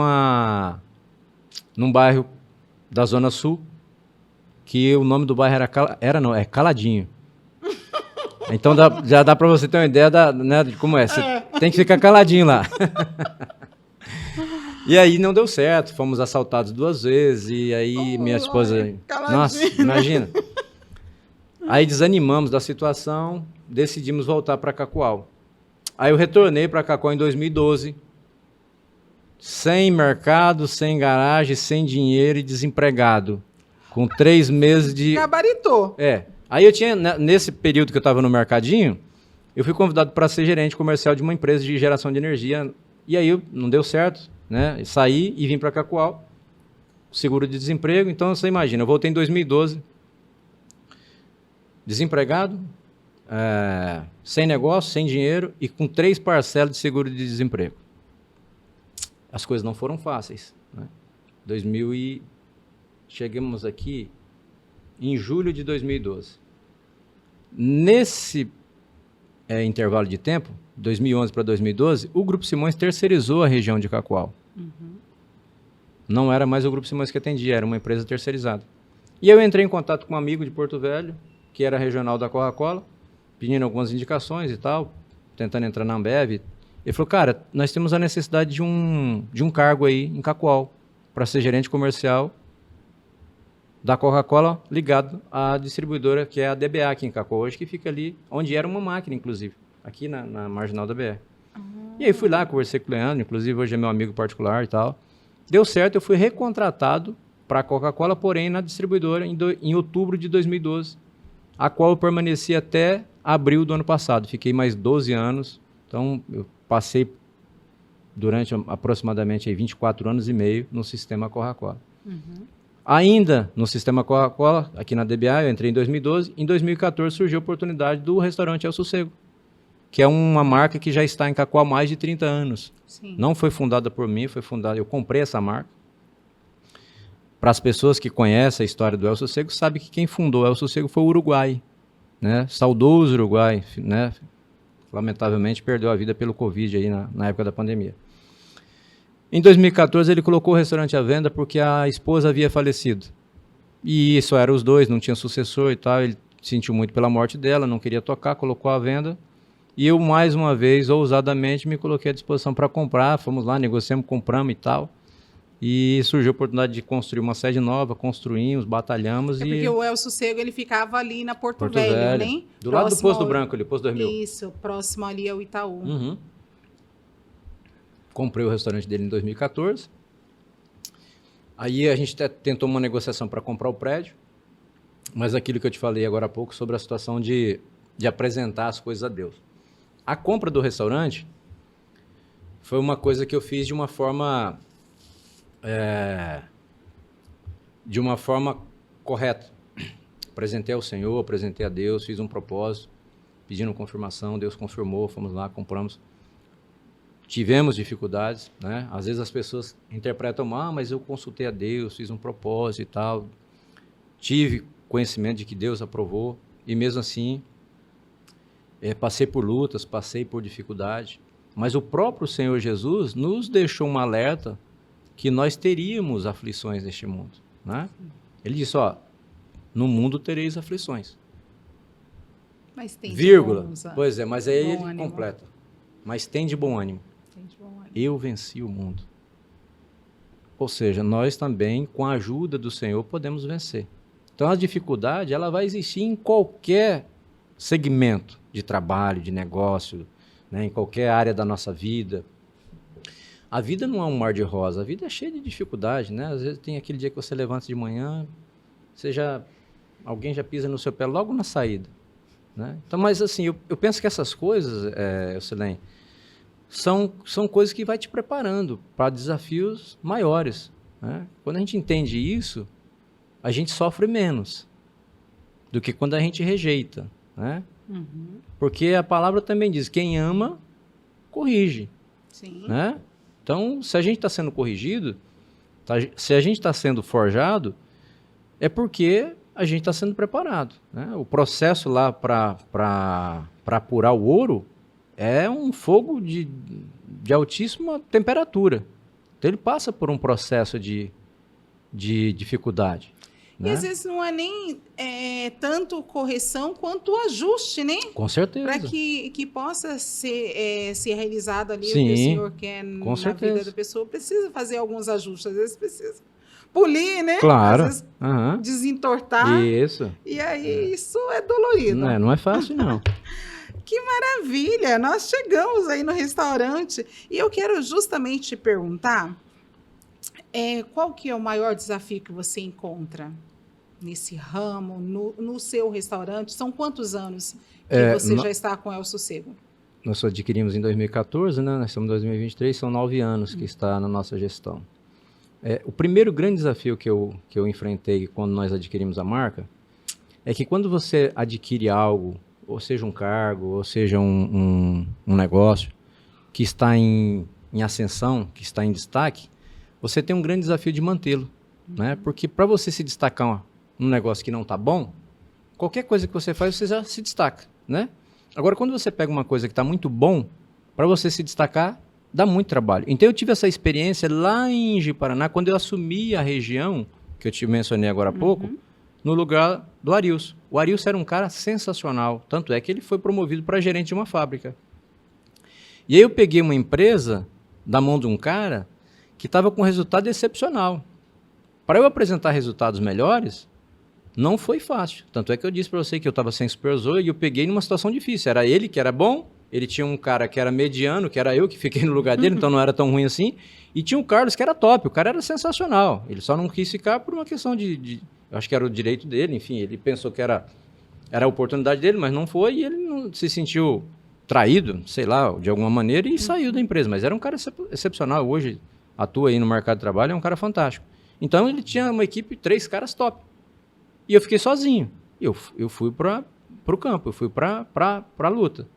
bairro da Zona Sul, que o nome do bairro é Caladinho. Então já dá para você ter uma ideia né, de como é. Você tem que ficar caladinho lá. E aí não deu certo, fomos assaltados 2 vezes, e aí minha esposa... Nossa, imagina. Aí desanimamos da situação, decidimos voltar para Cacoal. Aí eu retornei para Cacoal em 2012, sem mercado, sem garagem, sem dinheiro e desempregado, com 3 meses de... Gabaritou. Aí eu tinha, nesse período que eu estava no mercadinho, eu fui convidado para ser gerente comercial de uma empresa de geração de energia, e aí não deu certo. Né? Saí e vim para Cacoal, seguro de desemprego. Então você imagina, eu voltei em 2012, desempregado, sem negócio, sem dinheiro e com 3 parcelas de seguro de desemprego. As coisas não foram fáceis. Né? Chegamos aqui em julho de 2012. Nesse intervalo de tempo, 2011 para 2012, o Grupo Simões terceirizou a região de Cacoal. Não era mais o Grupo Simões que atendia, era uma empresa terceirizada. E eu entrei em contato com um amigo de Porto Velho, que era regional da Coca-Cola, pedindo algumas indicações e tal, tentando entrar na Ambev. Ele falou, cara, nós temos a necessidade de um cargo aí em Cacoal, para ser gerente comercial da Coca-Cola ligado à distribuidora, que é a DBA aqui em Cacoal hoje, que fica ali, onde era uma máquina, inclusive. Aqui na marginal da BR. E aí fui lá, conversei com o Leandro, inclusive hoje é meu amigo particular e tal. Deu certo, eu fui recontratado para a Coca-Cola, porém na distribuidora em outubro de 2012, a qual eu permaneci até abril do ano passado. Fiquei mais 12 anos, então eu passei durante aproximadamente 24 anos e meio no sistema Coca-Cola. Ainda no sistema Coca-Cola, aqui na DBA, eu entrei em 2012, em 2014 surgiu a oportunidade do restaurante El Sossego, que é uma marca que já está em Cacoal há mais de 30 anos. Sim. Não foi fundada por mim, foi fundada... Eu comprei essa marca. Para as pessoas que conhecem a história do El Sossego, sabem que quem fundou o El Sossego foi o Uruguai. Né? Saudoso Uruguai. Né? Lamentavelmente perdeu a vida pelo Covid aí na época da pandemia. Em 2014 ele colocou o restaurante à venda porque a esposa havia falecido. E só eram os dois, não tinha sucessor e tal. Ele sentiu muito pela morte dela, não queria tocar, colocou à venda. E eu, mais uma vez, ousadamente, me coloquei à disposição para comprar. Fomos lá, negociamos, compramos e tal. E surgiu a oportunidade de construir uma sede nova, construímos, batalhamos. Porque o El Sossego, ele ficava ali na Porto Velho, né? Do lado do Posto do Branco, ali, Posto 2000. Isso, próximo ali ao Itaú. Comprei o restaurante dele em 2014. Aí a gente tentou uma negociação para comprar o prédio. Mas aquilo que eu te falei agora há pouco sobre a situação de apresentar as coisas a Deus. A compra do restaurante foi uma coisa que eu fiz de uma forma correta. Apresentei ao Senhor, apresentei a Deus, fiz um propósito, pedindo confirmação, Deus confirmou, fomos lá, compramos. Tivemos dificuldades, né? Às vezes as pessoas interpretam, mas eu consultei a Deus, fiz um propósito e tal. Tive conhecimento de que Deus aprovou e mesmo assim passei por lutas, passei por dificuldade, mas o próprio Senhor Jesus nos deixou um alerta que nós teríamos aflições neste mundo, né? Ele disse, no mundo tereis aflições. Mas tem vírgula. Pois é, mas aí ele completa. Mas tem de bom ânimo. eu venci o mundo. Ou seja, nós também, com a ajuda do Senhor, podemos vencer. Então, a dificuldade, ela vai existir em qualquer segmento de trabalho, de negócio, né, em qualquer área da nossa vida. A vida não é um mar de rosa, a vida é cheia de dificuldade, né? Às vezes tem aquele dia que você levanta de manhã, alguém já pisa no seu pé logo na saída, né? Então, mas assim, eu penso que essas coisas, Silene, são coisas que vai te preparando para desafios maiores, né? Quando a gente entende isso, a gente sofre menos do que quando a gente rejeita, né? Uhum. Porque a palavra também diz, quem ama, corrige. Sim. Né? Então, se a gente está sendo corrigido, se a gente está sendo forjado, é porque a gente está sendo preparado, né? O processo lá para apurar o ouro é um fogo de altíssima temperatura. Então, ele passa por um processo de dificuldade. E às vezes não é nem tanto correção quanto ajuste, né? Com certeza. Para que possa ser realizado ali Sim, o que o Senhor quer na vida da pessoa. Precisa fazer alguns ajustes, às vezes precisa polir, né? Claro. Às vezes desentortar. Isso. E aí isso é dolorido. Não é fácil, não. Que maravilha! Nós chegamos aí no restaurante e eu quero justamente te perguntar qual que é o maior desafio que você encontra nesse ramo, no seu restaurante? São quantos anos que você já está com El Sossego? Nós adquirimos em 2014, né? Nós estamos em 2023, são 9 anos que está na nossa gestão. O primeiro grande desafio que eu enfrentei quando nós adquirimos a marca é que quando você adquire algo, ou seja um cargo, ou seja um negócio que está em ascensão, que está em destaque, você tem um grande desafio de mantê-lo, né? Porque para você se destacar num negócio que não está bom, qualquer coisa que você faz, você já se destaca, né? Agora, quando você pega uma coisa que está muito bom, para você se destacar, dá muito trabalho. Então, eu tive essa experiência lá em Ji-Paraná, quando eu assumi a região, que eu te mencionei agora há pouco, no lugar do Arilson. O Arilson era um cara sensacional, tanto é que ele foi promovido para gerente de uma fábrica. E aí eu peguei uma empresa da mão de um cara que estava com resultado excepcional. Para eu apresentar resultados melhores, não foi fácil. Tanto é que eu disse para você que eu estava sem supervisor e eu peguei numa situação difícil. Era ele que era bom, ele tinha um cara que era mediano, que era eu que fiquei no lugar dele, então não era tão ruim assim. E tinha o Carlos que era top, o cara era sensacional. Ele só não quis ficar por uma questão eu acho que era o direito dele, enfim, ele pensou que era a oportunidade dele, mas não foi e ele não se sentiu traído, sei lá, de alguma maneira e saiu da empresa. Mas era um cara excepcional, hoje atua aí no mercado de trabalho, é um cara fantástico. Então ele tinha uma equipe, 3 caras top. E eu fiquei sozinho. Eu fui para o campo, eu fui para a luta.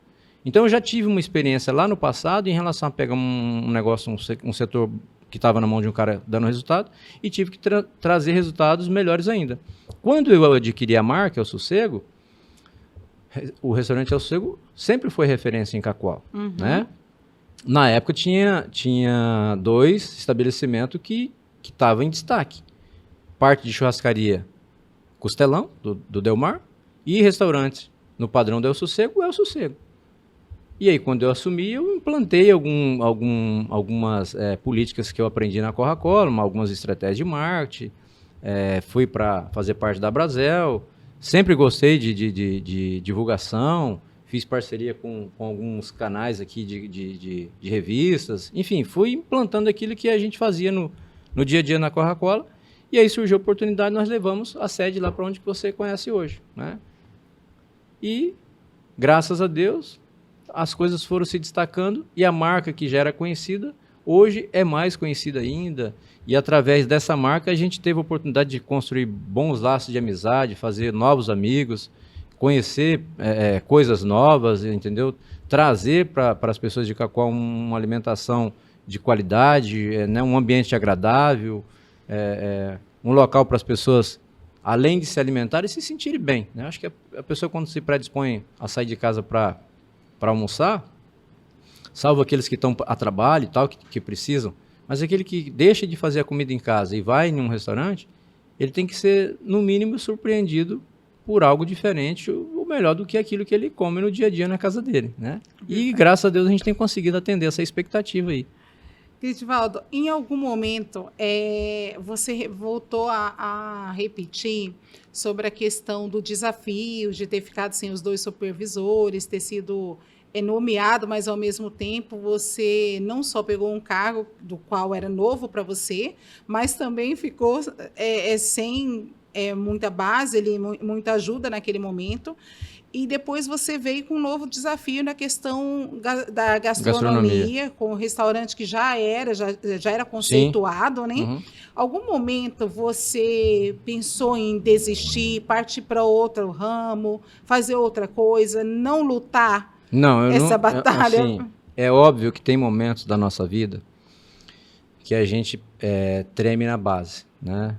Então eu já tive uma experiência lá no passado em relação a pegar um negócio, um setor que estava na mão de um cara dando resultado e tive que trazer resultados melhores ainda. Quando eu adquiri a marca El Sossego, o restaurante El Sossego sempre foi referência em Cacoal, né? Na época tinha 2 estabelecimentos que estavam em destaque. Parte de churrascaria Costelão, do Delmar, e restaurante no padrão do El Sossego, o El Sossego. E aí, quando eu assumi, eu implantei algumas políticas que eu aprendi na Coca-Cola, algumas estratégias de marketing, fui para fazer parte da Brasel, sempre gostei de divulgação, fiz parceria com alguns canais aqui de revistas, enfim, fui implantando aquilo que a gente fazia no dia a dia na Coca-Cola, e aí surgiu a oportunidade, nós levamos a sede lá para onde você conhece hoje, né? E, graças a Deus, as coisas foram se destacando e a marca que já era conhecida, hoje é mais conhecida ainda, e através dessa marca a gente teve a oportunidade de construir bons laços de amizade, fazer novos amigos, conhecer coisas novas, entendeu? Trazer para as pessoas de Cacoal uma alimentação de qualidade, né? Um ambiente agradável, um local para as pessoas, além de se alimentarem, se sentirem bem, né? Acho que a pessoa, quando se predispõe a sair de casa para almoçar, salvo aqueles que estão a trabalho e tal, que precisam, mas aquele que deixa de fazer a comida em casa e vai em um restaurante, ele tem que ser, no mínimo, surpreendido por algo diferente, ou melhor do que aquilo que ele come no dia a dia na casa dele, né? E, graças a Deus, a gente tem conseguido atender essa expectativa aí. Credivaldo, em algum momento você voltou a repetir sobre a questão do desafio de ter ficado sem os dois supervisores, ter sido nomeado, mas ao mesmo tempo você não só pegou um cargo do qual era novo para você, mas também ficou sem muita base, muita ajuda naquele momento. E depois você veio com um novo desafio na questão da gastronomia, com o restaurante que já era conceituado, né? Uhum. Algum momento você pensou em desistir, partir para outro ramo, fazer outra coisa, não lutar essa batalha? Assim, é óbvio que tem momentos da nossa vida que a gente treme na base, né?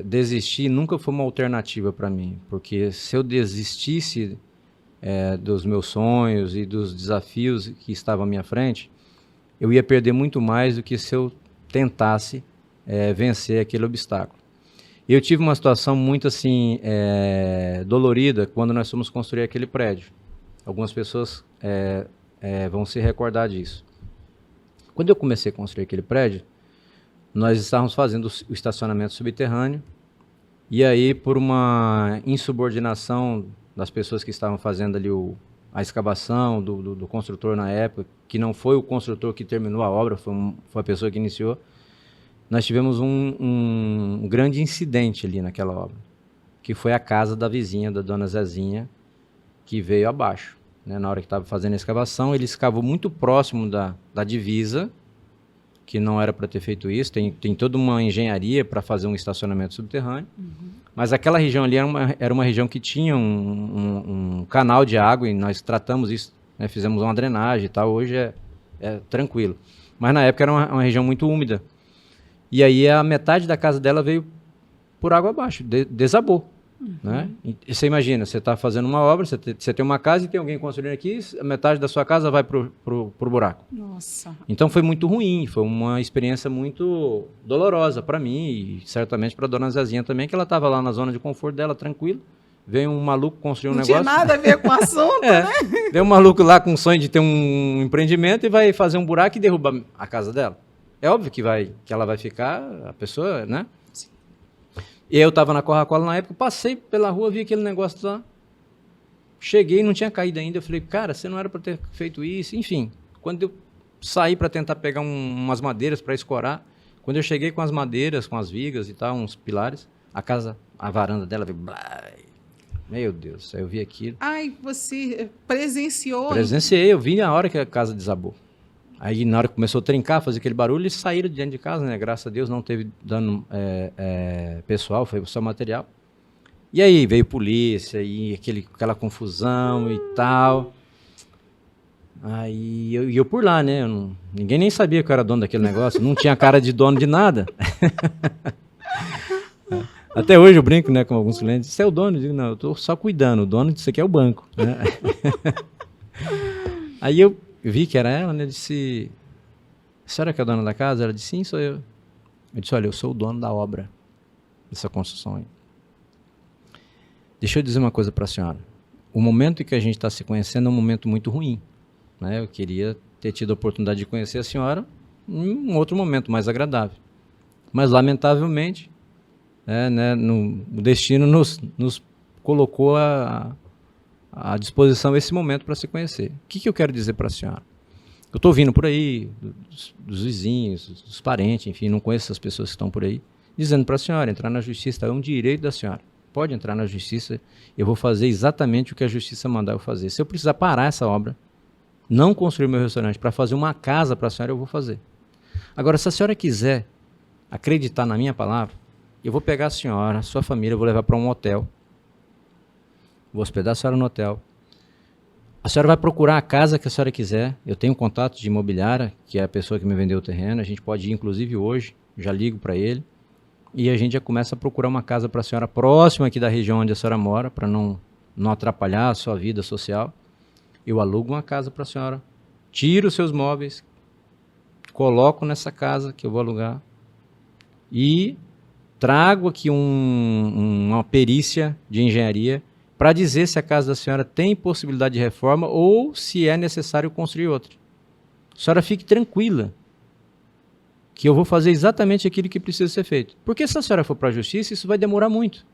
Desistir nunca foi uma alternativa para mim, porque se eu desistisse dos meus sonhos e dos desafios que estavam à minha frente, eu ia perder muito mais do que se eu tentasse vencer aquele obstáculo. Eu tive uma situação muito assim dolorida quando nós fomos construir aquele prédio. Algumas pessoas vão se recordar disso. Quando eu comecei a construir aquele prédio, nós estávamos fazendo o estacionamento subterrâneo e aí, por uma insubordinação das pessoas que estavam fazendo ali a escavação, do construtor na época, que não foi o construtor que terminou a obra, foi a pessoa que iniciou, nós tivemos um grande incidente ali naquela obra, que foi a casa da vizinha, da dona Zezinha, que veio abaixo, né? Na hora que estava fazendo a escavação, ele escavou muito próximo da divisa, que não era para ter feito isso, tem toda uma engenharia para fazer um estacionamento subterrâneo, mas aquela região ali era uma região que tinha um canal de água e nós tratamos isso, né? Fizemos uma drenagem e tal, hoje é tranquilo. Mas na época era uma região muito úmida. E aí a metade da casa dela veio por água abaixo, desabou. Né? E você imagina, você está fazendo uma obra, você tem uma casa e tem alguém construindo aqui, a metade da sua casa vai pro buraco. Nossa. Então foi muito ruim, foi uma experiência muito dolorosa para mim e certamente para a dona Zezinha também, que ela estava lá na zona de conforto dela, tranquilo. Veio um maluco construir um negócio. Não tinha nada a ver com o assunto, né? Veio um maluco lá com o sonho de ter um empreendimento e vai fazer um buraco e derrubar a casa dela. É óbvio que ela vai ficar, a pessoa, né? E eu estava na Coca-Cola na época, passei pela rua, vi aquele negócio lá, cheguei, não tinha caído ainda, eu falei, cara, você não era para ter feito isso, enfim. Quando eu saí para tentar pegar umas madeiras para escorar, quando eu cheguei com as madeiras, com as vigas e tal, uns pilares, a varanda dela veio, blá, meu Deus, aí eu vi aquilo. Ai, você presenciou? Presenciei, eu vi na hora que a casa desabou. Aí, na hora que começou a trincar, fazer aquele barulho, eles saíram de dentro de casa, né? Graças a Deus, não teve dano pessoal, foi só material. E aí, veio polícia, e aquela confusão e tal. Aí, eu por lá, né? Ninguém nem sabia que eu era dono daquele negócio, não tinha cara de dono de nada. Até hoje eu brinco, né, com alguns clientes. Você é o dono? Eu digo, não, eu estou só cuidando, o dono disso aqui é o banco. Né? Aí eu vi que era ela, né? Eu disse, a senhora que é a dona da casa? Ela disse, sim, sou eu. Eu disse, olha, eu sou o dono da obra, dessa construção aí. Deixa eu dizer uma coisa para a senhora. O momento em que a gente está se conhecendo é um momento muito ruim. Né? Eu queria ter tido a oportunidade de conhecer a senhora em um outro momento mais agradável. Mas, lamentavelmente, né, o destino nos colocou à disposição esse momento para se conhecer. O que eu quero dizer para a senhora? Eu estou ouvindo por aí, dos vizinhos, dos parentes, enfim, não conheço essas pessoas que estão por aí, dizendo para a senhora, entrar na justiça é um direito da senhora. Pode entrar na justiça, eu vou fazer exatamente o que a justiça mandar eu fazer. Se eu precisar parar essa obra, não construir meu restaurante, para fazer uma casa para a senhora, eu vou fazer. Agora, se a senhora quiser acreditar na minha palavra, eu vou pegar a senhora, a sua família, eu vou levar para um hotel, vou hospedar a senhora no hotel. A senhora vai procurar a casa que a senhora quiser. Eu tenho um contato de imobiliária, que é a pessoa que me vendeu o terreno. A gente pode ir, inclusive, hoje. Já ligo para ele. E a gente já começa a procurar uma casa para a senhora próxima aqui da região onde a senhora mora, para não atrapalhar a sua vida social. Eu alugo uma casa para a senhora, tiro os seus móveis, coloco nessa casa que eu vou alugar e trago aqui uma perícia de engenharia para dizer se a casa da senhora tem possibilidade de reforma ou se é necessário construir outra. A senhora fique tranquila, que eu vou fazer exatamente aquilo que precisa ser feito. Porque se a senhora for para a justiça, isso vai demorar muito.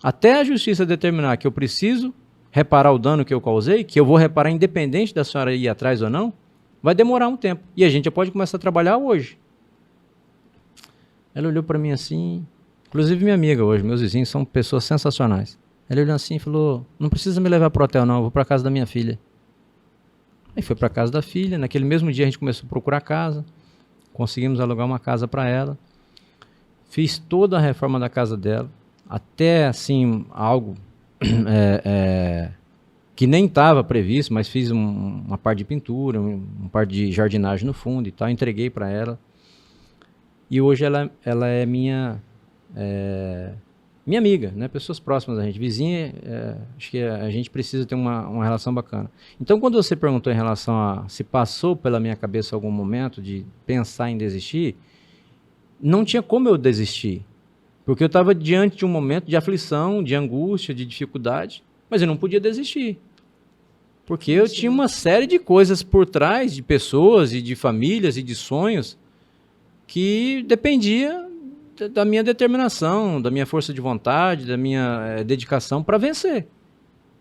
Até a justiça determinar que eu preciso reparar o dano que eu causei, que eu vou reparar independente da senhora ir atrás ou não, vai demorar um tempo. E a gente já pode começar a trabalhar hoje. Ela olhou para mim assim, inclusive minha amiga hoje, meus vizinhos são pessoas sensacionais. Ela olhou assim e falou, não precisa me levar para o hotel não, eu vou para a casa da minha filha. Aí foi para a casa da filha, naquele mesmo dia a gente começou a procurar casa, conseguimos alugar uma casa para ela, fiz toda a reforma da casa dela, até assim, algo que nem estava previsto, mas fiz uma parte de pintura, uma parte de jardinagem no fundo e tal, entreguei para ela. E hoje ela é minha amiga, né? Pessoas próximas da gente, vizinha, acho que a gente precisa ter uma relação bacana. Então, quando você perguntou em relação a se passou pela minha cabeça algum momento de pensar em desistir, não tinha como eu desistir, porque eu estava diante de um momento de aflição, de angústia, de dificuldade, mas eu não podia desistir, porque eu tinha uma série de coisas por trás, de pessoas e de famílias e de sonhos, que dependia da minha determinação, da minha força de vontade, da minha dedicação para vencer.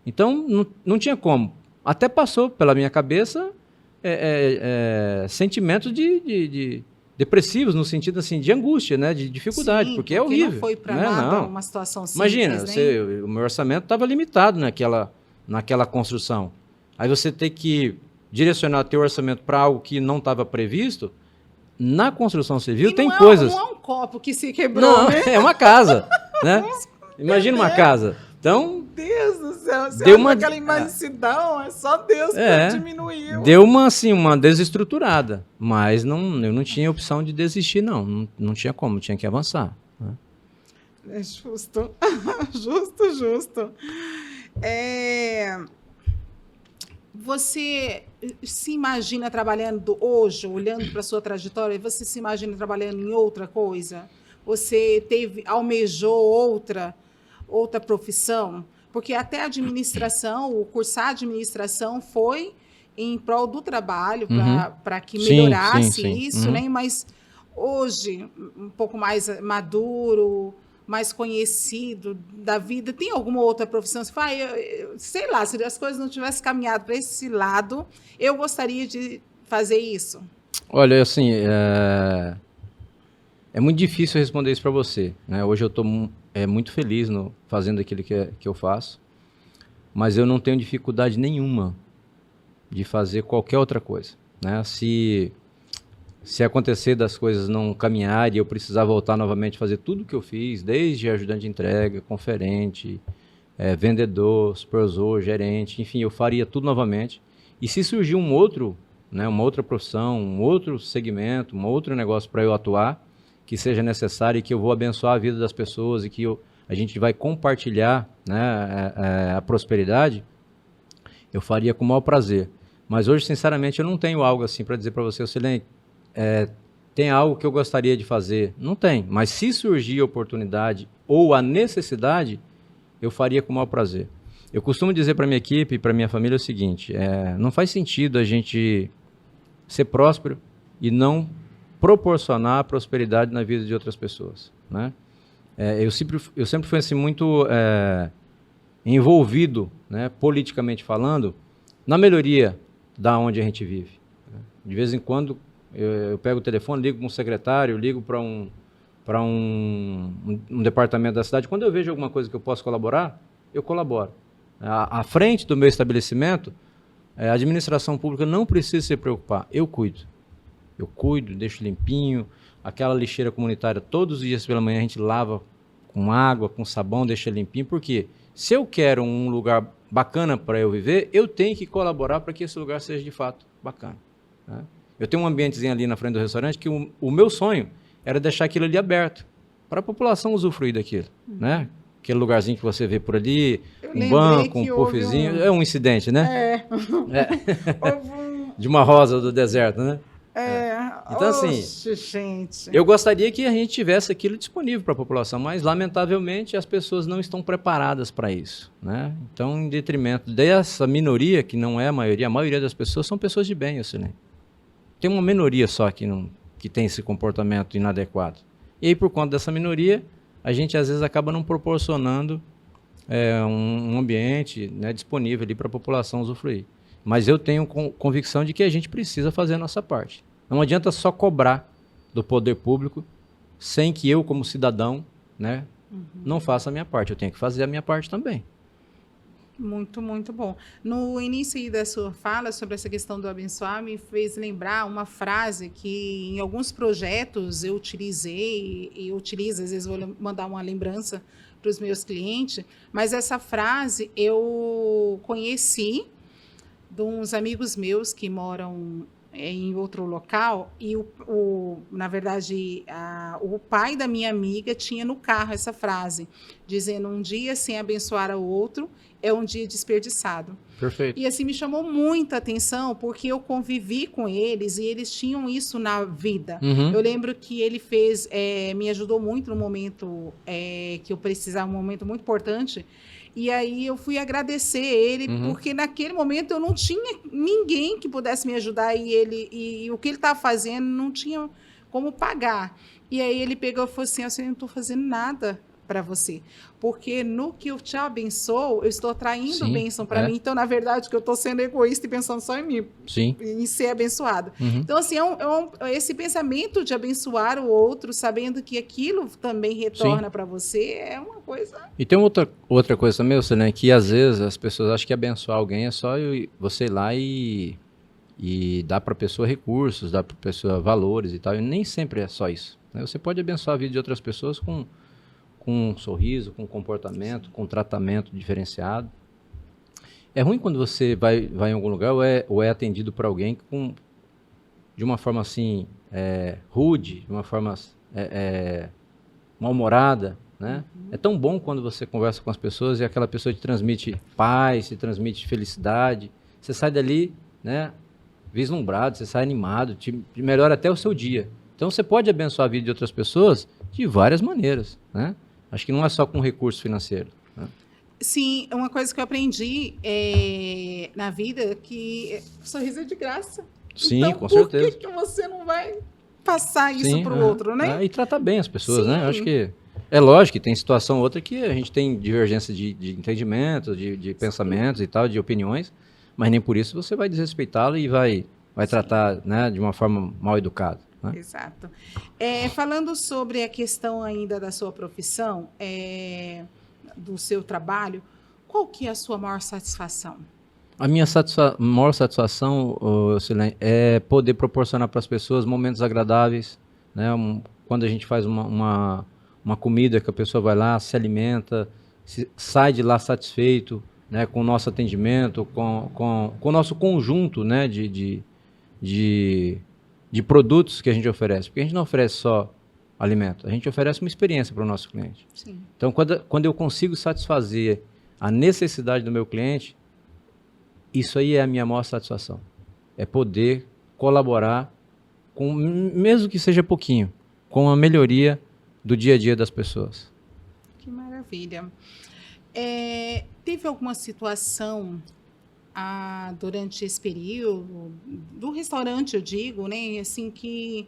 Então, não tinha como. Até passou pela minha cabeça sentimentos de depressivos, no sentido assim, de angústia, né? De dificuldade, Sim, porque é horrível. Não foi para né? nada não. uma situação simples, Imagina, né? o meu orçamento estava limitado naquela construção. Aí você tem que direcionar teu orçamento para algo que não estava previsto. Na construção civil tem coisas... Não é um copo que se quebrou, não, né? é uma casa, né? Imagina uma casa. Então, Deus do céu, você deu aquela imensidão, é só Deus que diminuiu. Deu uma desestruturada, mas eu não tinha opção de desistir, não tinha como, tinha que avançar. Né? É justo, justo. Você se imagina trabalhando hoje, olhando para a sua trajetória, você se imagina trabalhando em outra coisa? Você almejou outra profissão? Porque até a administração, o cursar administração foi em prol do trabalho, para que melhorasse isso, né? Mas hoje, um pouco mais maduro, mais conhecido da vida, tem alguma outra profissão? Você fala, sei lá, se as coisas não tivessem caminhado para esse lado, eu gostaria de fazer isso. Olha, assim, é muito difícil responder isso para você, né? Hoje eu estou muito feliz fazendo aquilo que eu faço, mas eu não tenho dificuldade nenhuma de fazer qualquer outra coisa, né? Se acontecer das coisas não caminharem e eu precisar voltar novamente a fazer tudo o que eu fiz, desde ajudante de entrega, conferente, vendedor, supervisor, gerente, enfim, eu faria tudo novamente. E se surgir uma outra profissão, um outro segmento, um outro negócio para eu atuar, que seja necessário e que eu vou abençoar a vida das pessoas e que a gente vai compartilhar, né, a prosperidade, eu faria com o maior prazer. Mas hoje, sinceramente, eu não tenho algo assim para dizer para você, Silene, tem algo que eu gostaria de fazer? Não tem, mas se surgir a oportunidade ou a necessidade, eu faria com o maior prazer. Eu costumo dizer para minha equipe e para minha família o seguinte, não faz sentido a gente ser próspero e não proporcionar prosperidade na vida de outras pessoas, né? Eu sempre fui assim, muito envolvido, né, politicamente falando, na melhoria da onde a gente vive. De vez em quando, eu pego o telefone, ligo para um secretário, ligo para um departamento da cidade. Quando eu vejo alguma coisa que eu posso colaborar, eu colaboro. À frente do meu estabelecimento, a administração pública não precisa se preocupar, eu cuido. Eu cuido, deixo limpinho, aquela lixeira comunitária, todos os dias pela manhã a gente lava com água, com sabão, deixa limpinho, porque se eu quero um lugar bacana para eu viver, eu tenho que colaborar para que esse lugar seja de fato bacana, né? Eu tenho um ambientezinho ali na frente do restaurante que o meu sonho era deixar aquilo ali aberto, para a população usufruir daquilo, né? Aquele lugarzinho que você vê por ali, um banco, um puffzinho, é um incidente, né? De uma rosa do deserto, né? Então, assim, gente, eu gostaria que a gente tivesse aquilo disponível para a população, mas, lamentavelmente, as pessoas não estão preparadas para isso, né? Então, em detrimento dessa minoria, que não é a maioria das pessoas são pessoas de bem, assim, né? Tem uma minoria só que que tem esse comportamento inadequado. E aí, por conta dessa minoria, a gente às vezes acaba não proporcionando um ambiente, né, disponível para a população usufruir. Mas eu tenho convicção de que a gente precisa fazer a nossa parte. Não adianta só cobrar do poder público sem que eu, como cidadão, né, não faça a minha parte. Eu tenho que fazer a minha parte também. Muito, muito bom. No início aí da sua fala sobre essa questão do abençoar, me fez lembrar uma frase que em alguns projetos eu utilizei e utilizo, às vezes vou mandar uma lembrança para os meus clientes, mas essa frase eu conheci de uns amigos meus que moram em outro local e, na verdade, o pai da minha amiga tinha no carro essa frase, dizendo: um dia sem abençoar o outro é um dia desperdiçado. Perfeito. E assim me chamou muita atenção, porque eu convivi com eles e eles tinham isso na vida. Eu lembro que ele me ajudou muito no momento que eu precisava, um momento muito importante. E aí eu fui agradecer ele, porque naquele momento eu não tinha ninguém que pudesse me ajudar e o que ele estava fazendo não tinha como pagar. E aí ele pegou e falou assim: eu não estou fazendo nada para você, porque no que eu te abençoo, eu estou atraindo bênção para mim. Então, na verdade, que eu estou sendo egoísta e pensando só em mim, em ser abençoado. Então, assim, esse pensamento de abençoar o outro, sabendo que aquilo também retorna para você, é uma coisa... E tem outra coisa também, né, que às vezes as pessoas acham que abençoar alguém é só você ir lá e dar para a pessoa recursos, dar para a pessoa valores e tal, e nem sempre é só isso, né? Você pode abençoar a vida de outras pessoas com um sorriso, com comportamento, com tratamento diferenciado. É ruim quando você vai em algum lugar ou é atendido por alguém de uma forma assim, rude, de uma forma mal-humorada, né? É tão bom quando você conversa com as pessoas e aquela pessoa te transmite paz, te transmite felicidade. Você sai dali, né, vislumbrado, você sai animado, te melhora até o seu dia. Então você pode abençoar a vida de outras pessoas de várias maneiras, né? Acho que não é só com recurso financeiro, né? Sim, uma coisa que eu aprendi na vida é que sorriso é de graça. Sim, então, com certeza. Por que você não vai passar isso para o outro, né? E tratar bem as pessoas, né? Acho que é lógico que tem situação ou outra que a gente tem divergência de entendimento, de pensamentos e tal, de opiniões, mas nem por isso você vai desrespeitá-lo e vai tratar, né, de uma forma mal educada. Exato. Falando sobre a questão ainda da sua profissão, do seu trabalho, qual que é a sua maior satisfação? A minha maior satisfação, Silene, é poder proporcionar para as pessoas momentos agradáveis, né? Quando a gente faz uma comida que a pessoa vai lá, se alimenta, sai de lá satisfeito, né, com o nosso atendimento, com o nosso conjunto, né, de produtos que a gente oferece, porque a gente não oferece só alimento, a gente oferece uma experiência para o nosso cliente. Sim. Então, quando eu consigo satisfazer a necessidade do meu cliente, isso aí é a minha maior satisfação. É poder colaborar, mesmo que seja pouquinho, com a melhoria do dia a dia das pessoas. Que maravilha. Teve alguma situação durante esse período, do restaurante, eu digo, né, assim, que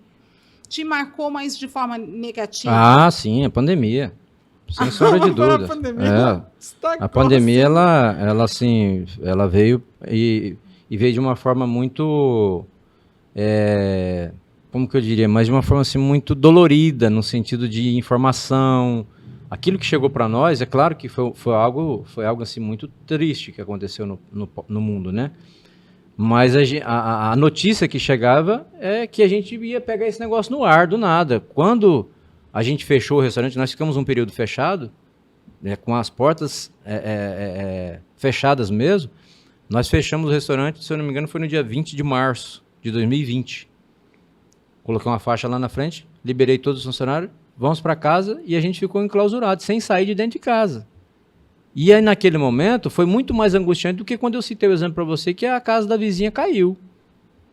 te marcou mais de forma negativa? Ah, sim, a pandemia. Sem sombra de dúvida. A pandemia, ela assim, ela veio e veio de uma forma muito, como que eu diria, mas de uma forma assim muito dolorida, no sentido de informação. Aquilo que chegou para nós, é claro que foi algo assim muito triste que aconteceu no mundo, né? Mas a notícia que chegava é que a gente ia pegar esse negócio no ar, do nada. Quando a gente fechou o restaurante, nós ficamos um período fechado, né, com as portas fechadas mesmo. Nós fechamos o restaurante, se eu não me engano, foi no dia 20 de março de 2020. Coloquei uma faixa lá na frente, liberei todos os funcionários, vamos para casa, e a gente ficou enclausurado, sem sair de dentro de casa. E aí, naquele momento, foi muito mais angustiante do que quando eu citei o exemplo para você que a casa da vizinha caiu.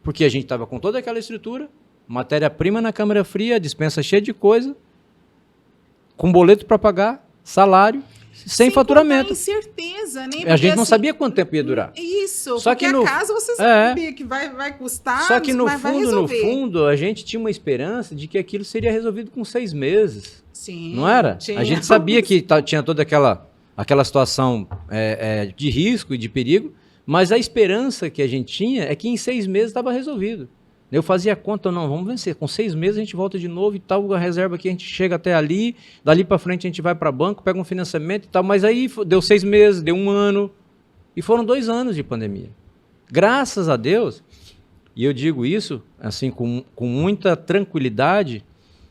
Porque a gente estava com toda aquela estrutura, matéria-prima na câmara fria, dispensa cheia de coisa, com boleto para pagar, salário, sem faturamento. Incerteza, né? A gente não sabia quanto tempo ia durar. Isso, só porque que a casa você sabia que vai custar, só que no mas vai resolver. fundo, a gente tinha uma esperança de que aquilo seria resolvido com 6 meses. Sim. Não era? Tinha. A gente sabia que tinha toda aquela situação de risco e de perigo, mas a esperança que a gente tinha é que em 6 meses estava resolvido. Eu fazia conta, não, vamos vencer. Com 6 meses a gente volta de novo e tal, a reserva aqui a gente chega até ali, dali para frente a gente vai para banco, pega um financiamento e tal, mas aí deu 6 meses, deu 1 ano, e foram 2 anos de pandemia. Graças a Deus, e eu digo isso assim com muita tranquilidade,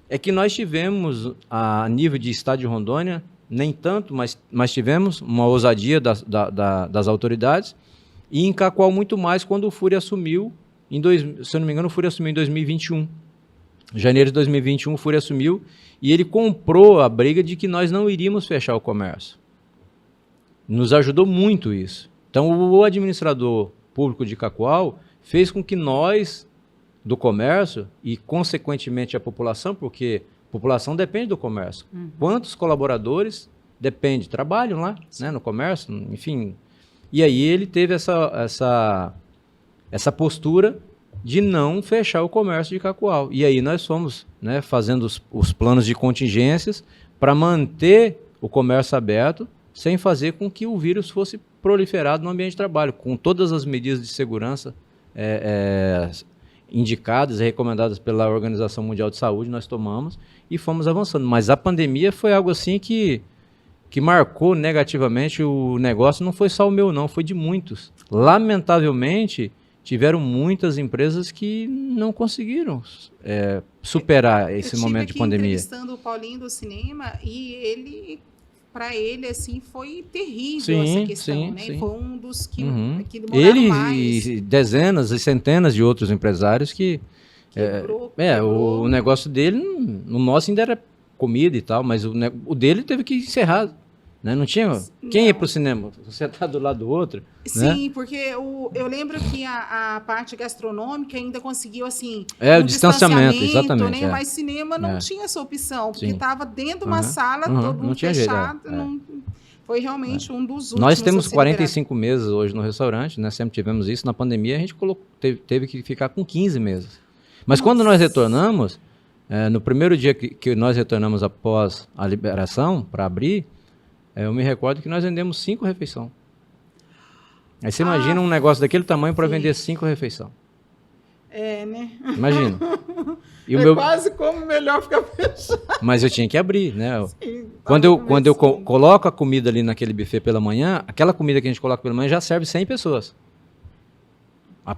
é que nós tivemos, a nível de estado de Rondônia, nem tanto, mas tivemos uma ousadia das autoridades, e em Cacoal muito mais quando o Fúria assumiu, se eu não me engano, o Fúria assumiu em 2021. Em janeiro de 2021, o Fúria assumiu e ele comprou a briga de que nós não iríamos fechar o comércio. Nos ajudou muito isso. Então, o administrador público de Cacoal fez com que nós, do comércio, e consequentemente a população, porque a população depende do comércio. Quantos colaboradores trabalham lá, né, no comércio, enfim. E aí ele teve essa postura de não fechar o comércio de Cacoal. E aí nós fomos, né, fazendo os planos de contingências para manter o comércio aberto, sem fazer com que o vírus fosse proliferado no ambiente de trabalho, com todas as medidas de segurança indicadas e recomendadas pela Organização Mundial de Saúde, nós tomamos e fomos avançando. Mas a pandemia foi algo assim que marcou negativamente o negócio, não foi só o meu não, foi de muitos. Lamentavelmente, tiveram muitas empresas que não conseguiram superar esse momento de pandemia. Eu estive entrevistando o Paulinho do cinema e para ele, assim, foi terrível essa questão, né? Sim. Foi um dos que demoraram mais. E dezenas e centenas de outros empresários que... quebrou. O negócio dele, o nosso ainda era comida e tal, mas o dele teve que encerrar. Né? Não tinha... Quem ia para o cinema? Você está do lado do outro? Sim, né? Porque eu lembro que a parte gastronômica ainda conseguiu, assim... o distanciamento, exatamente. Né? Mas cinema não tinha essa opção, porque estava dentro de uma sala, todo mundo fechado. Foi realmente um dos últimos. Nós temos 45 meses hoje no restaurante, né? Sempre tivemos isso. Na pandemia, a gente teve que ficar com 15 meses. Mas quando nós retornamos, no primeiro dia que nós retornamos após a liberação para abrir, eu me recordo que nós vendemos 5 refeições. Aí você imagina um negócio daquele tamanho para vender 5 refeições. Né? Imagina. E quase como melhor ficar fechado. Mas eu tinha que abrir, né? Sim, quando eu coloco a comida ali naquele buffet pela manhã, aquela comida que a gente coloca pela manhã já serve 100 pessoas. O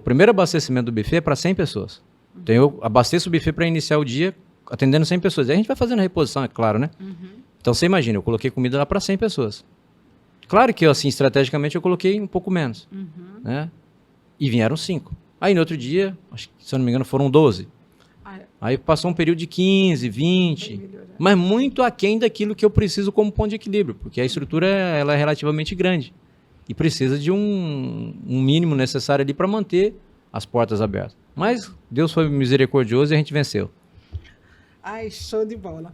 primeiro abastecimento do buffet é para 100 pessoas. Então eu abasteço o buffet para iniciar o dia atendendo 100 pessoas. Aí a gente vai fazendo a reposição, é claro, né? Então você imagina, eu coloquei comida lá para 100 pessoas. Claro que assim, estrategicamente eu coloquei um pouco menos, né? E vieram 5. Aí no outro dia, acho que, se eu não me engano, foram 12. Aí passou um período de 15, 20, mas muito aquém daquilo que eu preciso como ponto de equilíbrio, porque a estrutura ela é relativamente grande e precisa de um mínimo necessário ali para manter as portas abertas. Mas Deus foi misericordioso e a gente venceu. Ai, show de bola.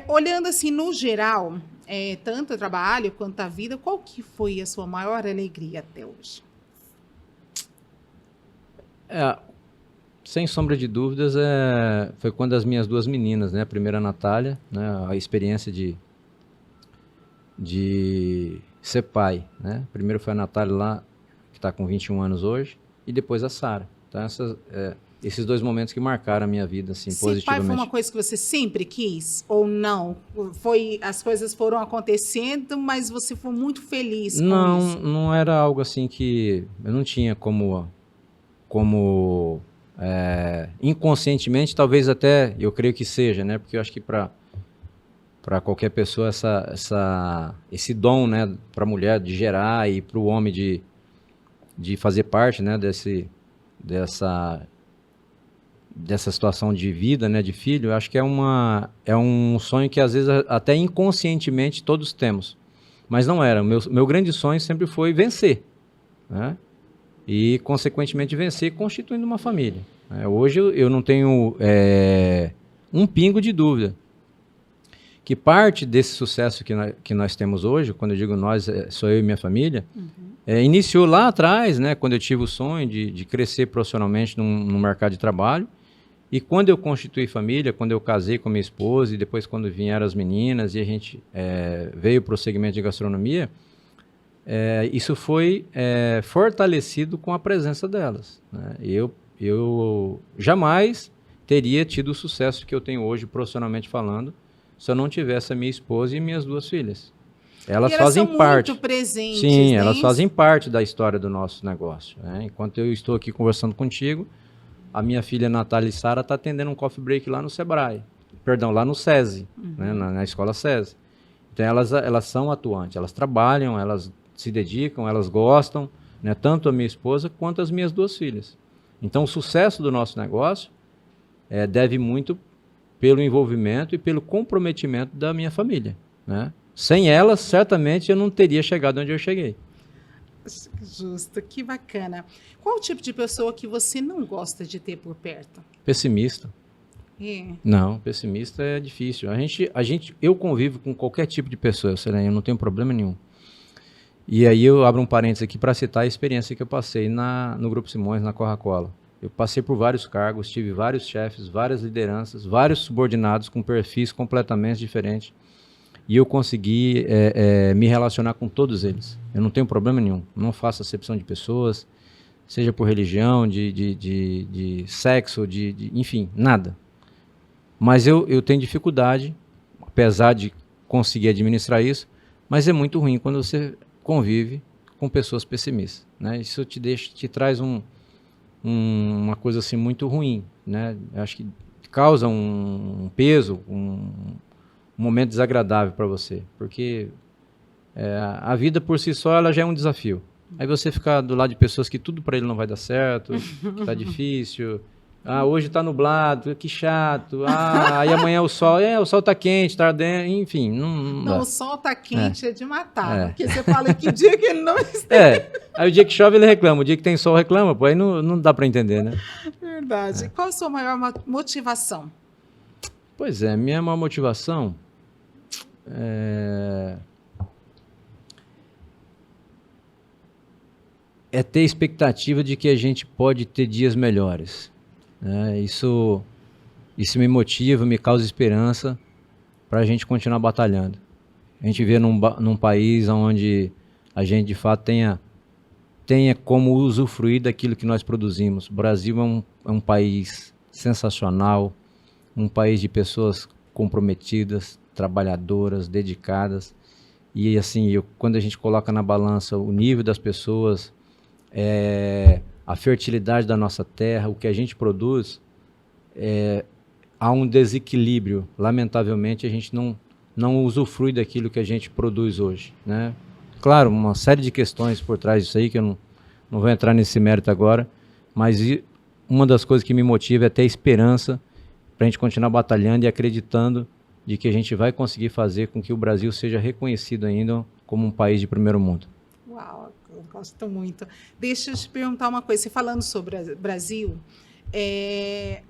Olhando assim, no geral, tanto o trabalho quanto a vida, qual que foi a sua maior alegria até hoje? Sem sombra de dúvidas, foi quando as minhas 2 meninas, né? A primeira, a Natália, né? A experiência de ser pai, né? Primeiro foi a Natália lá, que está com 21 anos hoje, e depois a Sara. Então, esses 2 momentos que marcaram a minha vida, assim, positivamente. Pai foi uma coisa que você sempre quis ou não? As coisas foram acontecendo, mas você foi muito feliz com isso? Não era algo assim que eu não tinha como inconscientemente, talvez até, eu creio que seja, né? Porque eu acho que para qualquer pessoa esse dom, né, para a mulher de gerar e para o homem de fazer parte, né, dessa situação de vida, né, de filho, eu acho que é um sonho que às vezes até inconscientemente todos temos, mas não era. Meu grande sonho sempre foi vencer, né, e consequentemente vencer constituindo uma família. Hoje eu não tenho um pingo de dúvida que parte desse sucesso que nós temos hoje, quando eu digo nós, sou eu e minha família, iniciou lá atrás, né, quando eu tive o sonho de crescer profissionalmente no mercado de trabalho. E quando eu constituí família, quando eu casei com minha esposa e depois quando vieram as meninas e a gente veio para o segmento de gastronomia, isso foi fortalecido com a presença delas, né? Eu jamais teria tido o sucesso que eu tenho hoje, profissionalmente falando, se eu não tivesse a minha esposa e minhas 2 filhas. Elas fazem parte. Muito presentes, sim, né? elas fazem parte da história do nosso negócio, né? Enquanto eu estou aqui conversando contigo, a minha filha Natália e Sara está atendendo um coffee break lá no Sebrae, perdão, lá no SESI, né? na escola SESI. Então elas são atuantes, elas trabalham, elas se dedicam, elas gostam, né? Tanto a minha esposa quanto as minhas 2 filhas. Então o sucesso do nosso negócio deve muito pelo envolvimento e pelo comprometimento da minha família, né? Sem elas, certamente eu não teria chegado onde eu cheguei. Justo, que bacana. Qual o tipo de pessoa que você não gosta de ter por perto? Pessimista. Não, pessimista é difícil. Eu convivo com qualquer tipo de pessoa, eu não tenho problema nenhum. E aí eu abro um parênteses aqui para citar a experiência que eu passei no Grupo Simões, na Coca-Cola. Eu passei por vários cargos, tive vários chefes, várias lideranças, vários subordinados com perfis completamente diferentes. E eu consegui me relacionar com todos eles. Eu não tenho problema nenhum. Não faço acepção de pessoas, seja por religião, de sexo, enfim, nada. Mas eu tenho dificuldade, apesar de conseguir administrar isso, mas é muito ruim quando você convive com pessoas pessimistas, né? Isso te traz uma coisa assim muito ruim, né? Eu acho que causa um peso, um momento desagradável para você, porque a vida por si só ela já é um desafio. Aí você fica do lado de pessoas que tudo para ele não vai dar certo, que está difícil. Hoje está nublado, que chato. Aí amanhã o sol está quente, está ardendo, enfim. Não, o sol está quente é de matar, porque você fala que dia que ele não está. Aí o dia que chove ele reclama, o dia que tem sol reclama, pô, aí não dá para entender, né? Verdade. Qual a sua maior motivação? Pois é, minha maior motivação é ter expectativa de que a gente pode ter dias melhores, né? Isso me motiva, me causa esperança para a gente continuar batalhando. A gente vê num país onde a gente de fato tenha como usufruir daquilo que nós produzimos. O Brasil é um país sensacional, um país de pessoas comprometidas, trabalhadoras, dedicadas, e assim, quando a gente coloca na balança o nível das pessoas, a fertilidade da nossa terra, o que a gente produz, há um desequilíbrio. Lamentavelmente, a gente não usufrui daquilo que a gente produz hoje, né? Claro, uma série de questões por trás disso aí, que eu não vou entrar nesse mérito agora, mas uma das coisas que me motiva é ter esperança para a gente continuar batalhando e acreditando de que a gente vai conseguir fazer com que o Brasil seja reconhecido ainda como um país de primeiro mundo. Uau, eu gosto muito. Deixa eu te perguntar uma coisa, você falando sobre o Brasil,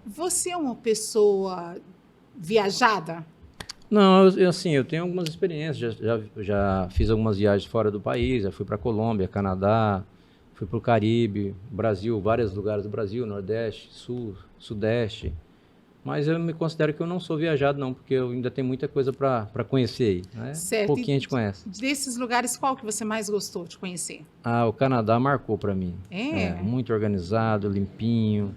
você é uma pessoa viajada? Não, eu tenho algumas experiências, já fiz algumas viagens fora do país, já fui para Colômbia, Canadá, fui para o Caribe, Brasil, vários lugares do Brasil, Nordeste, Sul, Sudeste. Mas eu me considero que eu não sou viajado, não, porque eu ainda tenho muita coisa para conhecer aí, né? Certo. Um pouquinho a gente conhece. Desses lugares, qual que você mais gostou de conhecer? O Canadá marcou para mim. Muito organizado, limpinho,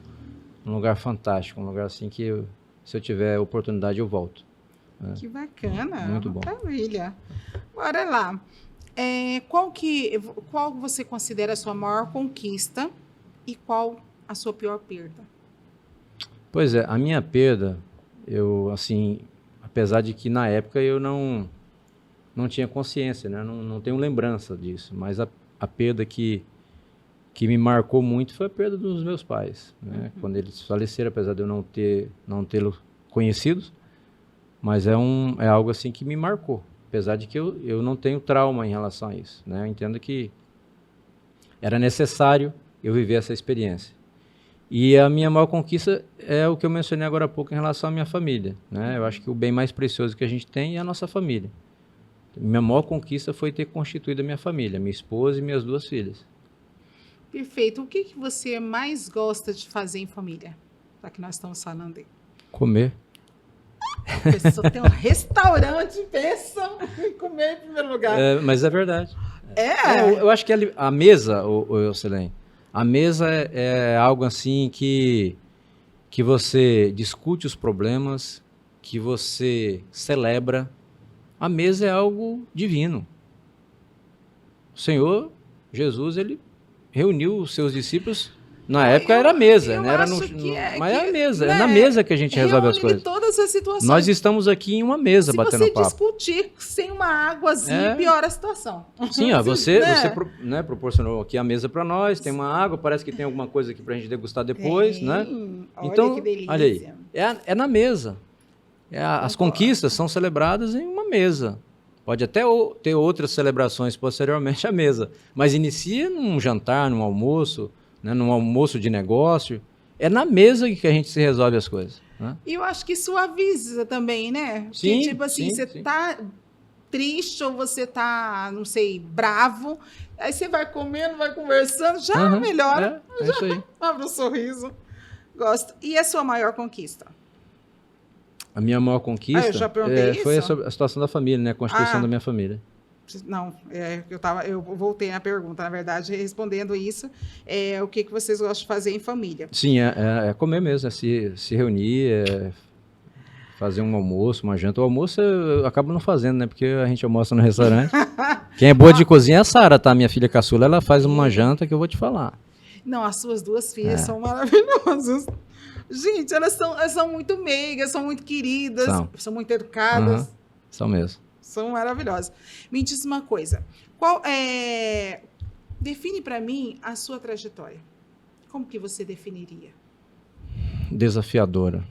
um lugar fantástico, um lugar assim que se eu tiver oportunidade eu volto. Que bacana. Muito bom. Maravilha. Bora lá. Qual você considera a sua maior conquista e qual a sua pior perda? Pois é, a minha perda, apesar de que na época eu não tinha consciência, né? Não tenho lembrança disso, mas a perda que me marcou muito foi a perda dos meus pais, né? Quando eles faleceram, apesar de eu não tê-los conhecidos, mas é algo assim que me marcou, apesar de que eu não tenho trauma em relação a isso, né? Eu entendo que era necessário eu viver essa experiência. E a minha maior conquista é o que eu mencionei agora há pouco em relação à minha família, né? Eu acho que o bem mais precioso que a gente tem é a nossa família. Minha maior conquista foi ter constituído a minha família, minha esposa e minhas 2 filhas. Perfeito. O que que você mais gosta de fazer em família? Já que nós estamos falando aí. Comer. A pessoa tem um restaurante, pensa em comer em primeiro lugar. Mas é verdade. É? Eu acho que a mesa, Selene, a mesa é algo assim que você discute os problemas, que você celebra. A mesa é algo divino. O Senhor Jesus, ele reuniu os seus discípulos. Na época era a mesa, né? Mas é a mesa, né, é na mesa que a gente resolve as coisas. Todas as situações. Nós estamos aqui em uma mesa batendo papo. Se você discutir sem uma águazinha, piora a situação. Sim, ó, você né, proporcionou aqui a mesa para nós, tem uma água, parece que tem alguma coisa aqui para a gente degustar depois, né? Olha então, que delícia. Olha aí, é na mesa. As conquistas são celebradas em uma mesa. Pode até ter outras celebrações posteriormente à mesa, mas inicia num jantar, num almoço, né, num almoço de negócio. É na mesa que a gente se resolve as coisas. Né? E eu acho que suaviza também, né? Sim, porque, tipo assim, você tá triste ou você tá, não sei, bravo, aí você vai comendo, vai conversando, já melhora. É isso aí. Abre um sorriso. Gosto. E a sua maior conquista? A minha maior conquista eu já perguntei isso? foi a situação da família, né? A constituição da minha família. Não, eu voltei na pergunta, na verdade, respondendo isso, o que vocês gostam de fazer em família? Sim, é comer mesmo, é se reunir, fazer um almoço, uma janta. O almoço eu acabo não fazendo, né? Porque a gente almoça no restaurante. Quem é boa de cozinha é a Sara, tá? Minha filha caçula, ela faz uma janta que eu vou te falar. Não, as suas 2 filhas são maravilhosas. Gente, elas são muito meigas, são muito queridas, são muito educadas. São mesmo. São maravilhosas. Me diz uma coisa. Define para mim a sua trajetória. Como que você definiria? Desafiadora.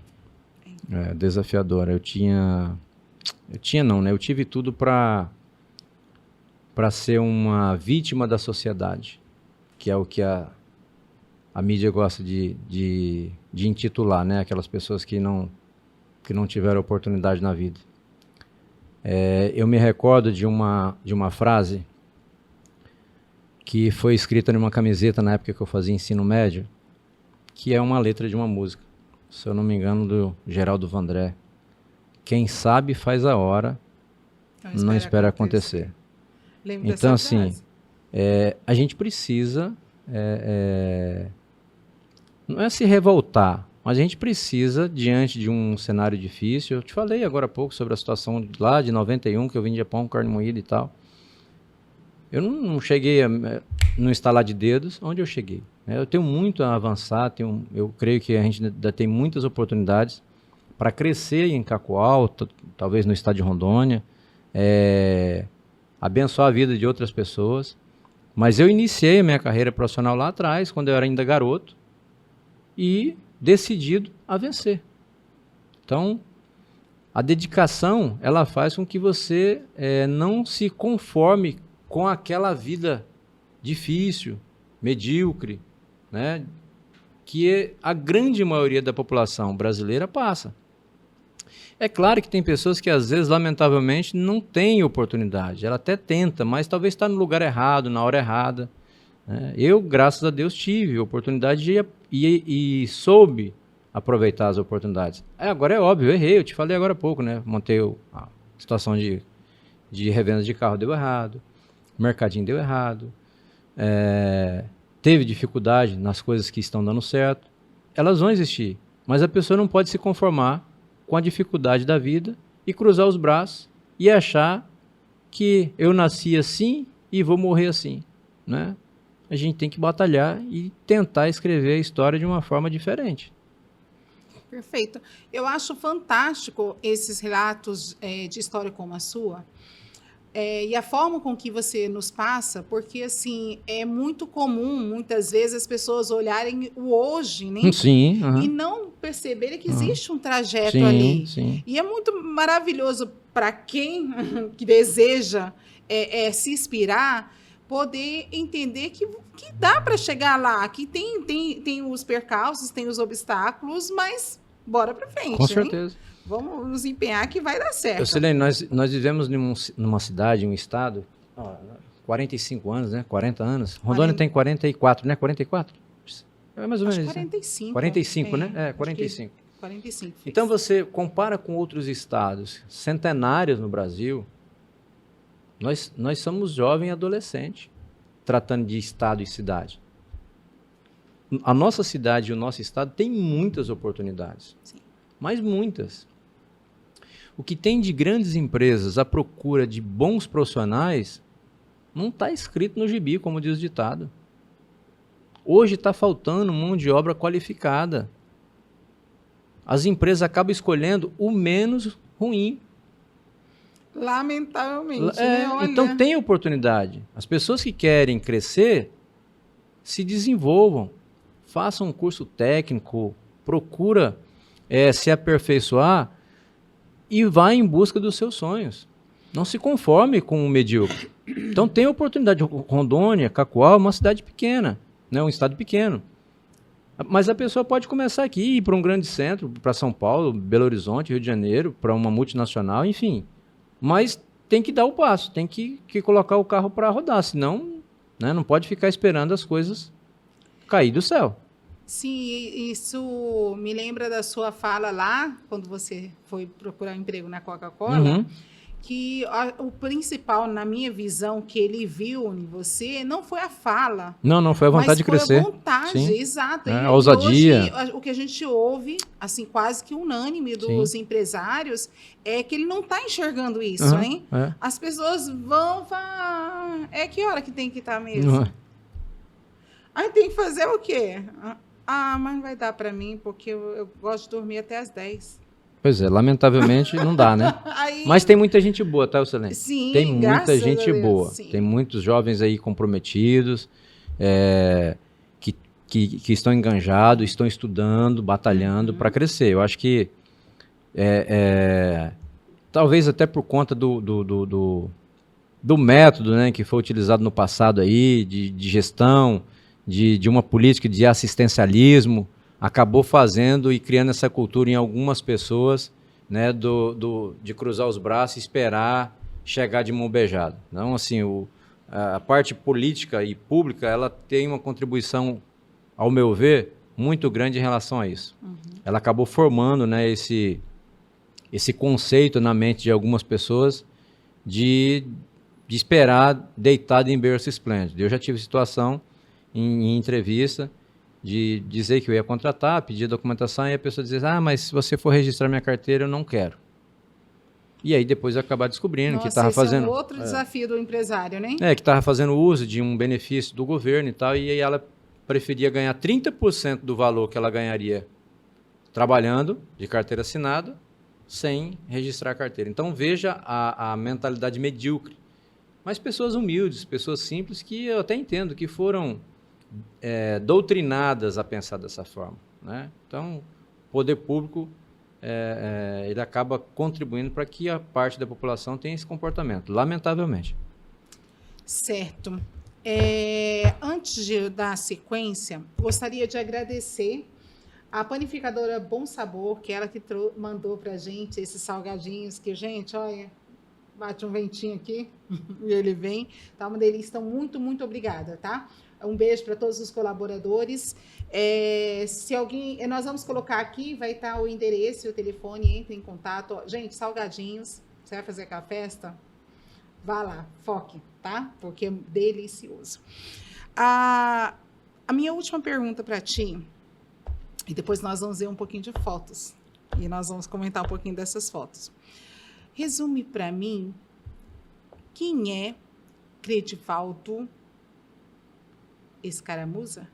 Desafiadora. Eu tive tudo para ser uma vítima da sociedade, que é o que a mídia gosta de intitular, né? Aquelas pessoas que não tiveram oportunidade na vida. Eu me recordo de uma frase que foi escrita numa camiseta na época que eu fazia ensino médio, que é uma letra de uma música, se eu não me engano, do Geraldo Vandré. Quem sabe faz a hora, não espera acontecer. Então, assim, a gente precisa, não é se revoltar, mas a gente precisa, diante de um cenário difícil. Eu te falei agora há pouco sobre a situação lá de 91, que eu vendia pão, carne moída e tal. Eu não cheguei no estalar de dedos onde eu cheguei. Eu tenho muito a avançar, eu creio que a gente ainda tem muitas oportunidades para crescer em Cacoal, talvez no estado de Rondônia, abençoar a vida de outras pessoas. Mas eu iniciei a minha carreira profissional lá atrás, quando eu era ainda garoto, e decidido a vencer. Então, a dedicação, ela faz com que você não se conforme com aquela vida difícil, medíocre, né, que a grande maioria da população brasileira passa. É claro que tem pessoas que, às vezes, lamentavelmente, não têm oportunidade. Ela até tenta, mas talvez está no lugar errado, na hora errada. Eu, graças a Deus, tive oportunidade e soube aproveitar as oportunidades. Agora é óbvio, eu errei, eu te falei agora há pouco, né? Montei a situação de revenda de carro, deu errado, o mercadinho deu errado, teve dificuldade nas coisas que estão dando certo. Elas vão existir, mas a pessoa não pode se conformar com a dificuldade da vida e cruzar os braços e achar que eu nasci assim e vou morrer assim, né? A gente tem que batalhar e tentar escrever a história de uma forma diferente. Perfeito. Eu acho fantástico esses relatos de história como a sua e a forma com que você nos passa, porque assim é muito comum, muitas vezes, as pessoas olharem o hoje, né? Sim, e não perceberem que existe um trajeto ali. Sim. E é muito maravilhoso para quem que deseja se inspirar, poder entender que dá para chegar lá, que tem os percalços, tem os obstáculos, mas bora para frente. Com certeza. Hein? Vamos nos empenhar que vai dar certo. Silene, nós vivemos numa cidade, um estado, 45 anos, né? 40 anos. Rondônia tem 44, né? 44? É mais ou menos isso. 45. 45, né? É, 45. 45. Então você compara com outros estados centenários no Brasil, nós somos jovem e adolescente, tratando de estado e cidade. A nossa cidade e o nosso estado tem muitas oportunidades, Sim. mas muitas. O que tem de grandes empresas à procura de bons profissionais não está escrito no gibi, como diz o ditado. Hoje está faltando mão de obra qualificada. As empresas acabam escolhendo o menos ruim. Lamentavelmente, né? Olha. Então tem oportunidade. As pessoas que querem crescer, se desenvolvam. Façam um curso técnico, procura se aperfeiçoar e vá em busca dos seus sonhos. Não se conforme com o medíocre. Então tem oportunidade. Rondônia, Cacoal é uma cidade pequena, né? Um estado pequeno. Mas a pessoa pode começar aqui, ir para um grande centro, para São Paulo, Belo Horizonte, Rio de Janeiro, para uma multinacional, enfim. Mas tem que dar o passo, tem que colocar o carro para rodar, senão, né, não pode ficar esperando as coisas cair do céu. Sim, isso me lembra da sua fala lá, quando você foi procurar emprego na Coca-Cola, Uhum. que o principal, na minha visão, que ele viu em você, não foi a fala. Não foi a vontade de crescer. Mas foi a vontade, Sim. exato. A ousadia. Hoje, o que a gente ouve, assim, quase que unânime dos empresários, é que ele não está enxergando isso, hein? É. As pessoas vão falar, que hora que tem que estar mesmo? Uhum. Aí tem que fazer o quê? Mas não vai dar para mim, porque eu gosto de dormir até às 10. Pois é, lamentavelmente não dá, né? Mas tem muita gente boa, tá, Silene? Sim, tem muita gente boa. Sim. Tem muitos jovens aí comprometidos, que estão enganjados, estão estudando, batalhando para crescer. Eu acho que talvez até por conta do método, né, que foi utilizado no passado aí, de gestão, de uma política de assistencialismo, acabou fazendo e criando essa cultura em algumas pessoas, né, de cruzar os braços e esperar chegar de mão beijada. Então, assim, a parte política e pública, ela tem uma contribuição, ao meu ver, muito grande em relação a isso. Uhum. Ela acabou formando, né, esse conceito na mente de algumas pessoas de esperar deitado em berço esplêndido. Eu já tive situação em entrevista de dizer que eu ia contratar, pedir documentação, e a pessoa dizer, mas se você for registrar minha carteira, eu não quero. E aí depois eu acabar descobrindo que estava fazendo... é um outro desafio do empresário, né? Que estava fazendo uso de um benefício do governo e tal, e aí ela preferia ganhar 30% do valor que ela ganharia trabalhando, de carteira assinada, sem registrar a carteira. Então veja a mentalidade medíocre. Mas pessoas humildes, pessoas simples, que eu até entendo que foram... doutrinadas a pensar dessa forma, né? Então, o poder público ele acaba contribuindo para que a parte da população tenha esse comportamento, lamentavelmente. Certo. Antes de dar a sequência, gostaria de agradecer a panificadora Bom Sabor, que é ela que mandou para a gente esses salgadinhos, que, gente, olha, bate um ventinho aqui e ele vem. Tá uma delícia, então muito obrigada, tá? Um beijo para todos os colaboradores. Se alguém... Nós vamos colocar aqui, vai estar o endereço e o telefone, entre em contato. Gente, salgadinhos, você vai fazer aquela festa? Vá lá, foque, tá? Porque é delicioso. A minha última pergunta para ti, e depois nós vamos ver um pouquinho de fotos, e nós vamos comentar um pouquinho dessas fotos. Resume para mim quem é Credivaldo Escaramuza?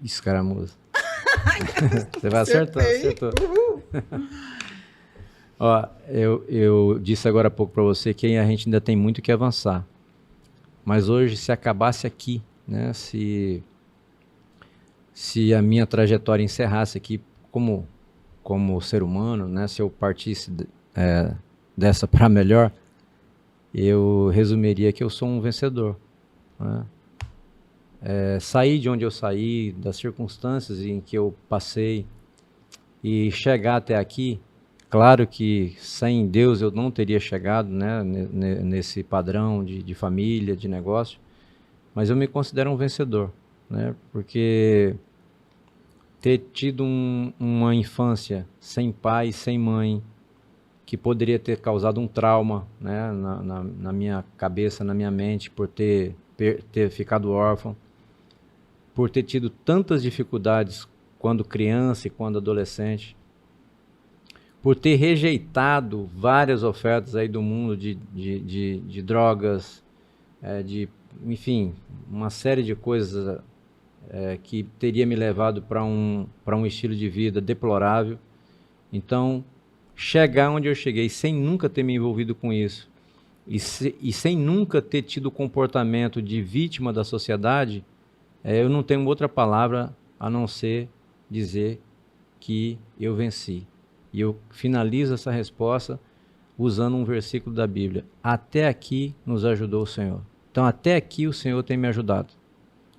Escaramuza. Você vai acertar, acertou. Ó, eu disse agora há pouco para você que a gente ainda tem muito que avançar. Mas hoje, se acabasse aqui, né, se a minha trajetória encerrasse aqui como ser humano, né, se eu partisse dessa para melhor, eu resumiria que eu sou um vencedor, né? sair de onde eu saí, das circunstâncias em que eu passei e chegar até aqui. Claro que sem Deus eu não teria chegado, né, nesse padrão de família, de negócio, mas eu me considero um vencedor, né, porque ter tido uma infância sem pai, sem mãe, que poderia ter causado um trauma, né, na minha cabeça, na minha mente, por ter ficado órfão, por ter tido tantas dificuldades quando criança e quando adolescente, por ter rejeitado várias ofertas aí do mundo de drogas, enfim, uma série de coisas que teria me levado para um estilo de vida deplorável. Então, chegar onde eu cheguei sem nunca ter me envolvido com isso e sem nunca ter tido comportamento de vítima da sociedade, eu não tenho outra palavra a não ser dizer que eu venci. E eu finalizo essa resposta usando um versículo da Bíblia. Até aqui nos ajudou o Senhor. Então, até aqui o Senhor tem me ajudado.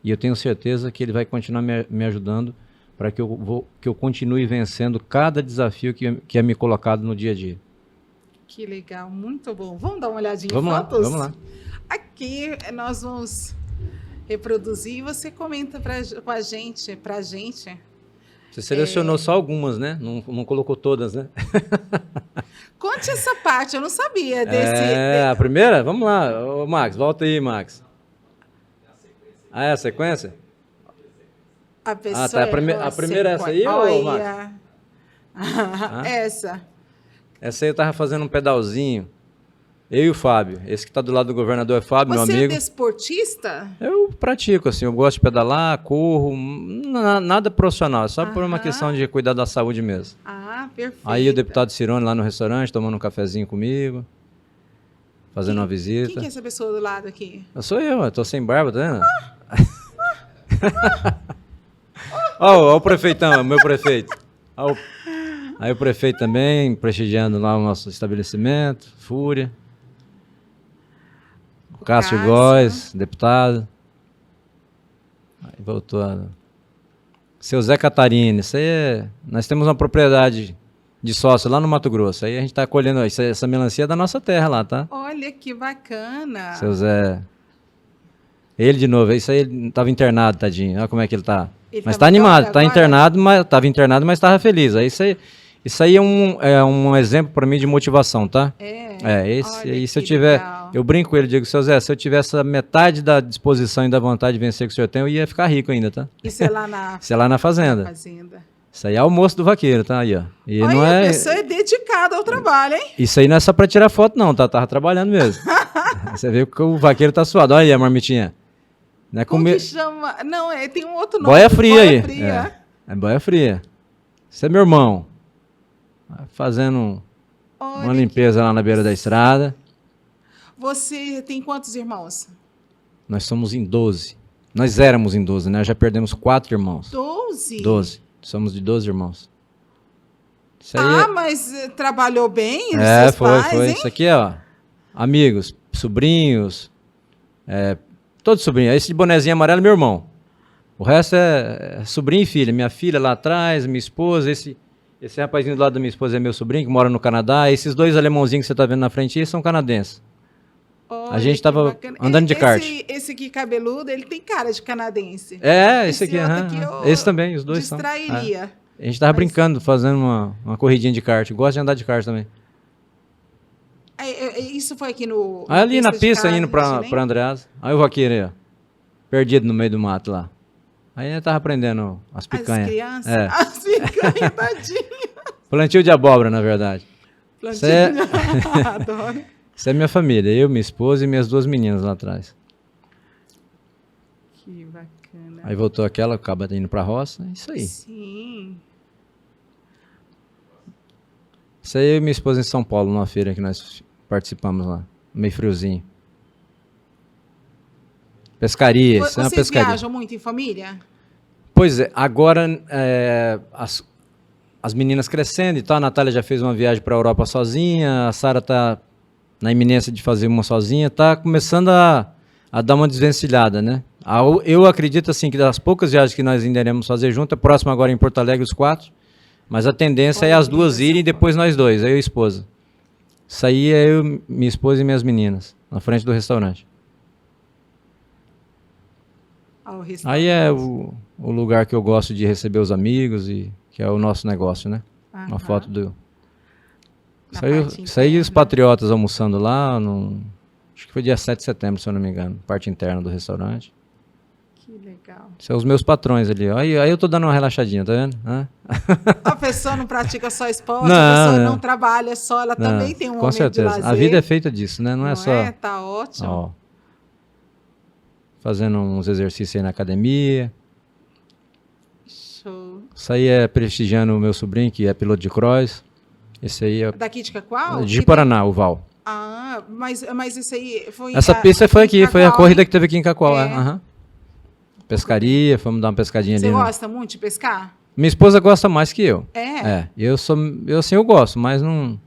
E eu tenho certeza que Ele vai continuar me ajudando para que eu continue vencendo cada desafio que é me colocado no dia a dia. Que legal, muito bom. Vamos dar uma olhadinha em fotos? Vamos lá. Aqui nós vamos reproduzir e você comenta pra gente. Você selecionou só algumas, né? Não colocou todas, né? Conte essa parte, eu não sabia desse... A primeira? Vamos lá. Ô, Max, volta aí, Max. É a sequência? A pessoa tá. A primeira é essa aí, ô, Max? Essa. Essa aí eu tava fazendo um pedalzinho. Eu e o Fábio. Esse que tá do lado do governador é Fábio, meu amigo. Você é desportista? Eu pratico, assim. Eu gosto de pedalar, corro. Nada profissional. É só por uma questão de cuidar da saúde mesmo. Perfeito. Aí o deputado Cirone lá no restaurante, tomando um cafezinho comigo. Fazendo uma visita. Quem que é essa pessoa do lado aqui? Sou eu tô sem barba, tá vendo? Ó o prefeitão, meu prefeito. Aí o prefeito também, prestigiando lá o nosso estabelecimento, Fúria. O Cássio Góes, deputado. Aí voltou Seu Zé Catarina, isso aí nós temos uma propriedade de sócio lá no Mato Grosso. Aí a gente tá colhendo essa melancia da nossa terra lá, tá? Olha que bacana. Seu Zé. Ele de novo, isso aí ele tava internado, tadinho. Olha como é que ele tá. Mas tá animado, tá internado, mas tava internado, mas tava feliz. Aí isso aí é um exemplo para mim de motivação, tá? Se eu tiver, legal. Eu brinco com ele, digo, seu Zé, se eu tivesse a metade da disposição e da vontade de vencer que o senhor tem, eu ia ficar rico ainda, tá? Isso é lá na Isso é lá na fazenda. Isso aí é almoço do vaqueiro, tá? Aí, ó. E olha, não a pessoa é dedicada ao trabalho, hein? Isso aí não é só pra tirar foto, não, tá? Tava trabalhando mesmo. Você vê que o vaqueiro tá suado. Olha aí a marmitinha. Não é como que chama? Não, tem um outro nome. Boia fria aí. É boia fria. Esse é meu irmão. Fazendo uma limpeza lá na beira da estrada. Você tem quantos irmãos? Nós somos em 12. Nós éramos em 12, né? Já perdemos 4 irmãos. 12? 12. Somos de 12 irmãos. Isso aí mas trabalhou bem? Foi. Hein? Isso aqui, ó. Amigos, sobrinhos. Todos sobrinhos. Esse de bonezinho amarelo é meu irmão. O resto é sobrinho e filha. Minha filha lá atrás, minha esposa. Esse rapazinho do lado da minha esposa é meu sobrinho, que mora no Canadá. Esses 2 alemãozinhos que você tá vendo na frente aí são canadenses. Olha, a gente tava andando de kart. Esse aqui cabeludo, ele tem cara de canadense. Esse aqui. Esse também, os 2 distrairia. São. A gente tava brincando, fazendo uma corridinha de kart. Gosto de andar de kart também. Isso foi aqui no... Ali na pista, indo pra Andreasa. Aí o vaqueiro aí, ó. Perdido no meio do mato lá. Aí a gente tava aprendendo as picanhas. As crianças? As picanhas, tadinha. Plantio de abóbora, na verdade. Plantio adoro. Isso é minha família. Eu, minha esposa e minhas 2 meninas lá atrás. Que bacana. Aí voltou aquela, acaba indo pra roça. É isso aí. Sim. Isso aí eu e minha esposa em São Paulo, numa feira que nós participamos lá. Meio friozinho. Pescaria. Vocês viajam muito em família? Pois é, agora as meninas crescendo e tal, a Natália já fez uma viagem para a Europa sozinha, a Sara tá na iminência de fazer uma sozinha, tá começando a dar uma desvencilhada, né? Eu acredito assim que das poucas viagens que nós ainda iremos fazer junto, a próxima agora é em Porto Alegre, os 4, mas a tendência é as 2 irem e depois nós 2, eu e a esposa. Isso aí é eu, minha esposa e minhas meninas, na frente do restaurante. Aí é o lugar que eu gosto de receber os amigos e que é o nosso negócio, né? Uma foto do... Isso aí os patriotas almoçando lá, acho que foi dia 7 de setembro, se eu não me engano, parte interna do restaurante. Que legal. São os meus patrões ali, ó. Aí eu tô dando uma relaxadinha, tá vendo? A pessoa não pratica só esporte, a pessoa não trabalha só, ela também tem um momento certeza. de lazer. A vida é feita disso, né? Não é só... Tá ótimo. Ó, fazendo uns exercícios aí na academia. Show. Isso aí é prestigiando o meu sobrinho, que é piloto de cross. Esse aí é... Daqui de Cacoal? De Paraná, o Val. Ah, mas isso aí foi... Essa pista foi aqui, foi a corrida que teve aqui em Cacoal. É. Pescaria, fomos dar uma pescadinha ali. Você gosta muito de pescar? Minha esposa gosta mais que eu. É? Eu gosto, mas não...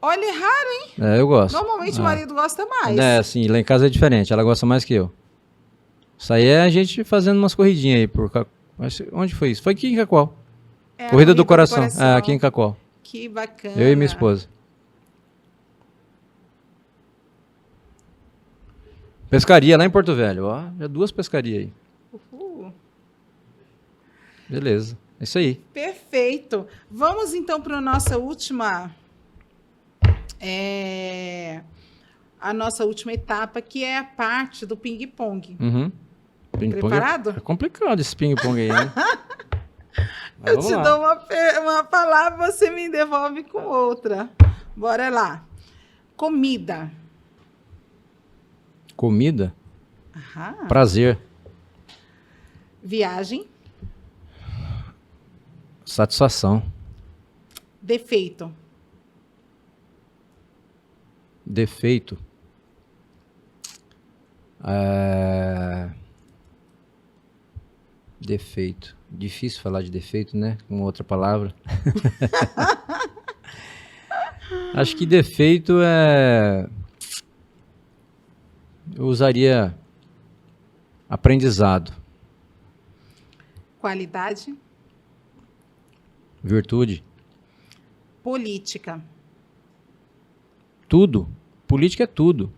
Olha, é raro, hein? Eu gosto. Normalmente o marido gosta mais. Assim, lá em casa é diferente, ela gosta mais que eu. Isso aí é a gente fazendo umas corridinhas aí por Cacoal. Onde foi isso? Foi aqui em Cacoal. Corrida do Coração. Aqui em Cacoal. Que bacana. Eu e minha esposa. Pescaria lá em Porto Velho, ó. Já 2 pescarias aí. Uhul. Beleza. É isso aí. Perfeito. Vamos então para a nossa última... a nossa última etapa, que é a parte do ping-pong. Preparado? É complicado esse ping-pong aí, né? Eu te dou uma palavra, você me devolve com outra. Bora lá. Comida. Comida? Aham. Prazer. Viagem. Satisfação. Defeito. Defeito. Defeito. Difícil falar de defeito, né? Com outra palavra. Acho que defeito é... Eu usaria aprendizado. Qualidade. Virtude. Política. Tudo. Política é tudo.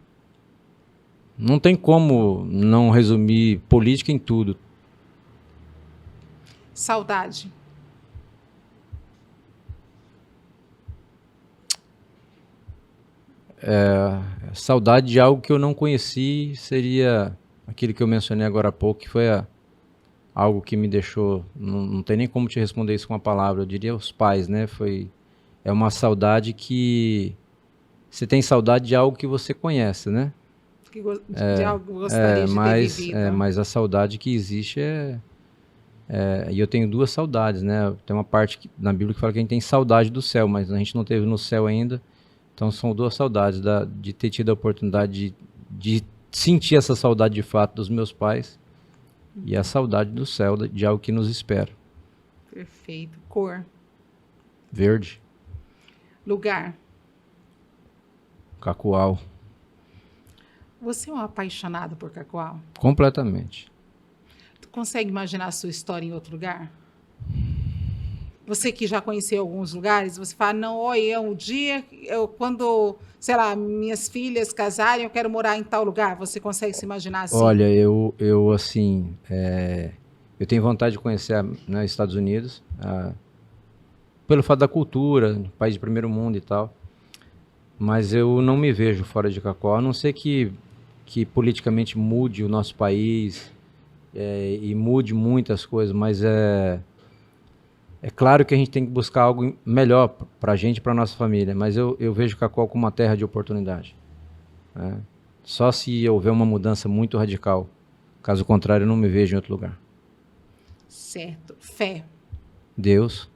Não tem como não resumir política em tudo. Saudade. Saudade de algo que eu não conheci seria aquilo que eu mencionei agora há pouco, que foi algo que me deixou... Não tem nem como te responder isso com uma palavra. Eu diria os pais, né? É uma saudade que... Você tem saudade de algo que você conhece, né? De algo que gostaria de ter vivido. Mas a saudade que existe e eu tenho 2 saudades, né? Tem uma parte na Bíblia que fala que a gente tem saudade do céu, mas a gente não teve no céu ainda. Então são 2 saudades de ter tido a oportunidade de sentir essa saudade de fato dos meus pais e a saudade do céu, de algo que nos espera. Perfeito. Cor. Verde. Lugar. Cacoal. Você é um apaixonado por Cacoal? Completamente. Tu consegue imaginar a sua história em outro lugar? Você que já conheceu alguns lugares, você fala, não, olha, um dia, quando, sei lá, minhas filhas casarem, eu quero morar em tal lugar. Você consegue se imaginar assim? Olha, eu assim, eu tenho vontade de conhecer os Estados Unidos, pelo fato da cultura, país de primeiro mundo e tal, mas eu não me vejo fora de Cacoal, a não ser que politicamente mude o nosso país e mude muitas coisas, mas é claro que a gente tem que buscar algo melhor para a gente e para a nossa família, mas eu vejo Cacoal como uma terra de oportunidade. Né? Só se houver uma mudança muito radical. Caso contrário, eu não me vejo em outro lugar. Certo. Fé. Deus.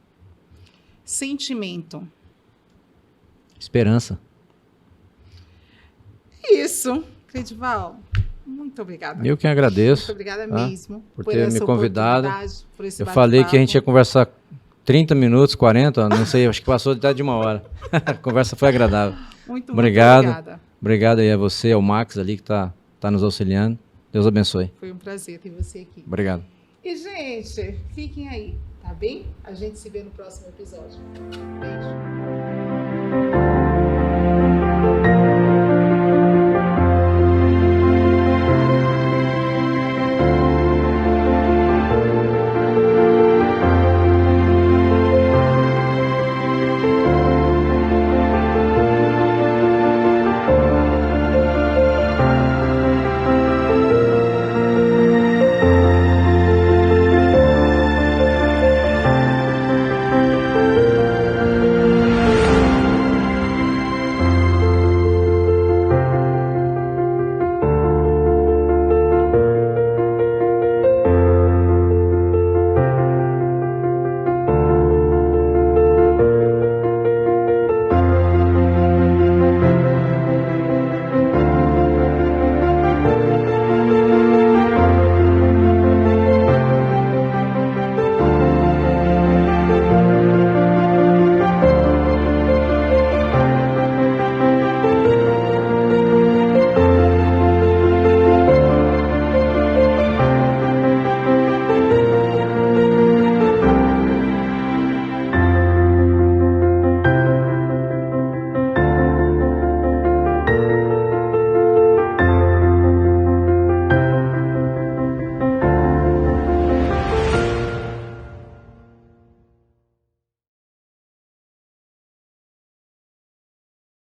Sentimento. Esperança. Isso. Credival, muito obrigada. Eu que agradeço. Muito obrigada mesmo. Por ter me convidado. Por esse eu falei que a gente ia bate-papo. conversar 30 minutos, 40, não sei, acho que passou até de 1 hora. A conversa foi agradável. Muito Obrigado. obrigada. Obrigado aí a você, ao Max ali que tá nos auxiliando. Deus abençoe. Foi um prazer ter você aqui. Obrigado. E, gente, fiquem aí, tá bem? A gente se vê no próximo episódio. Beijo.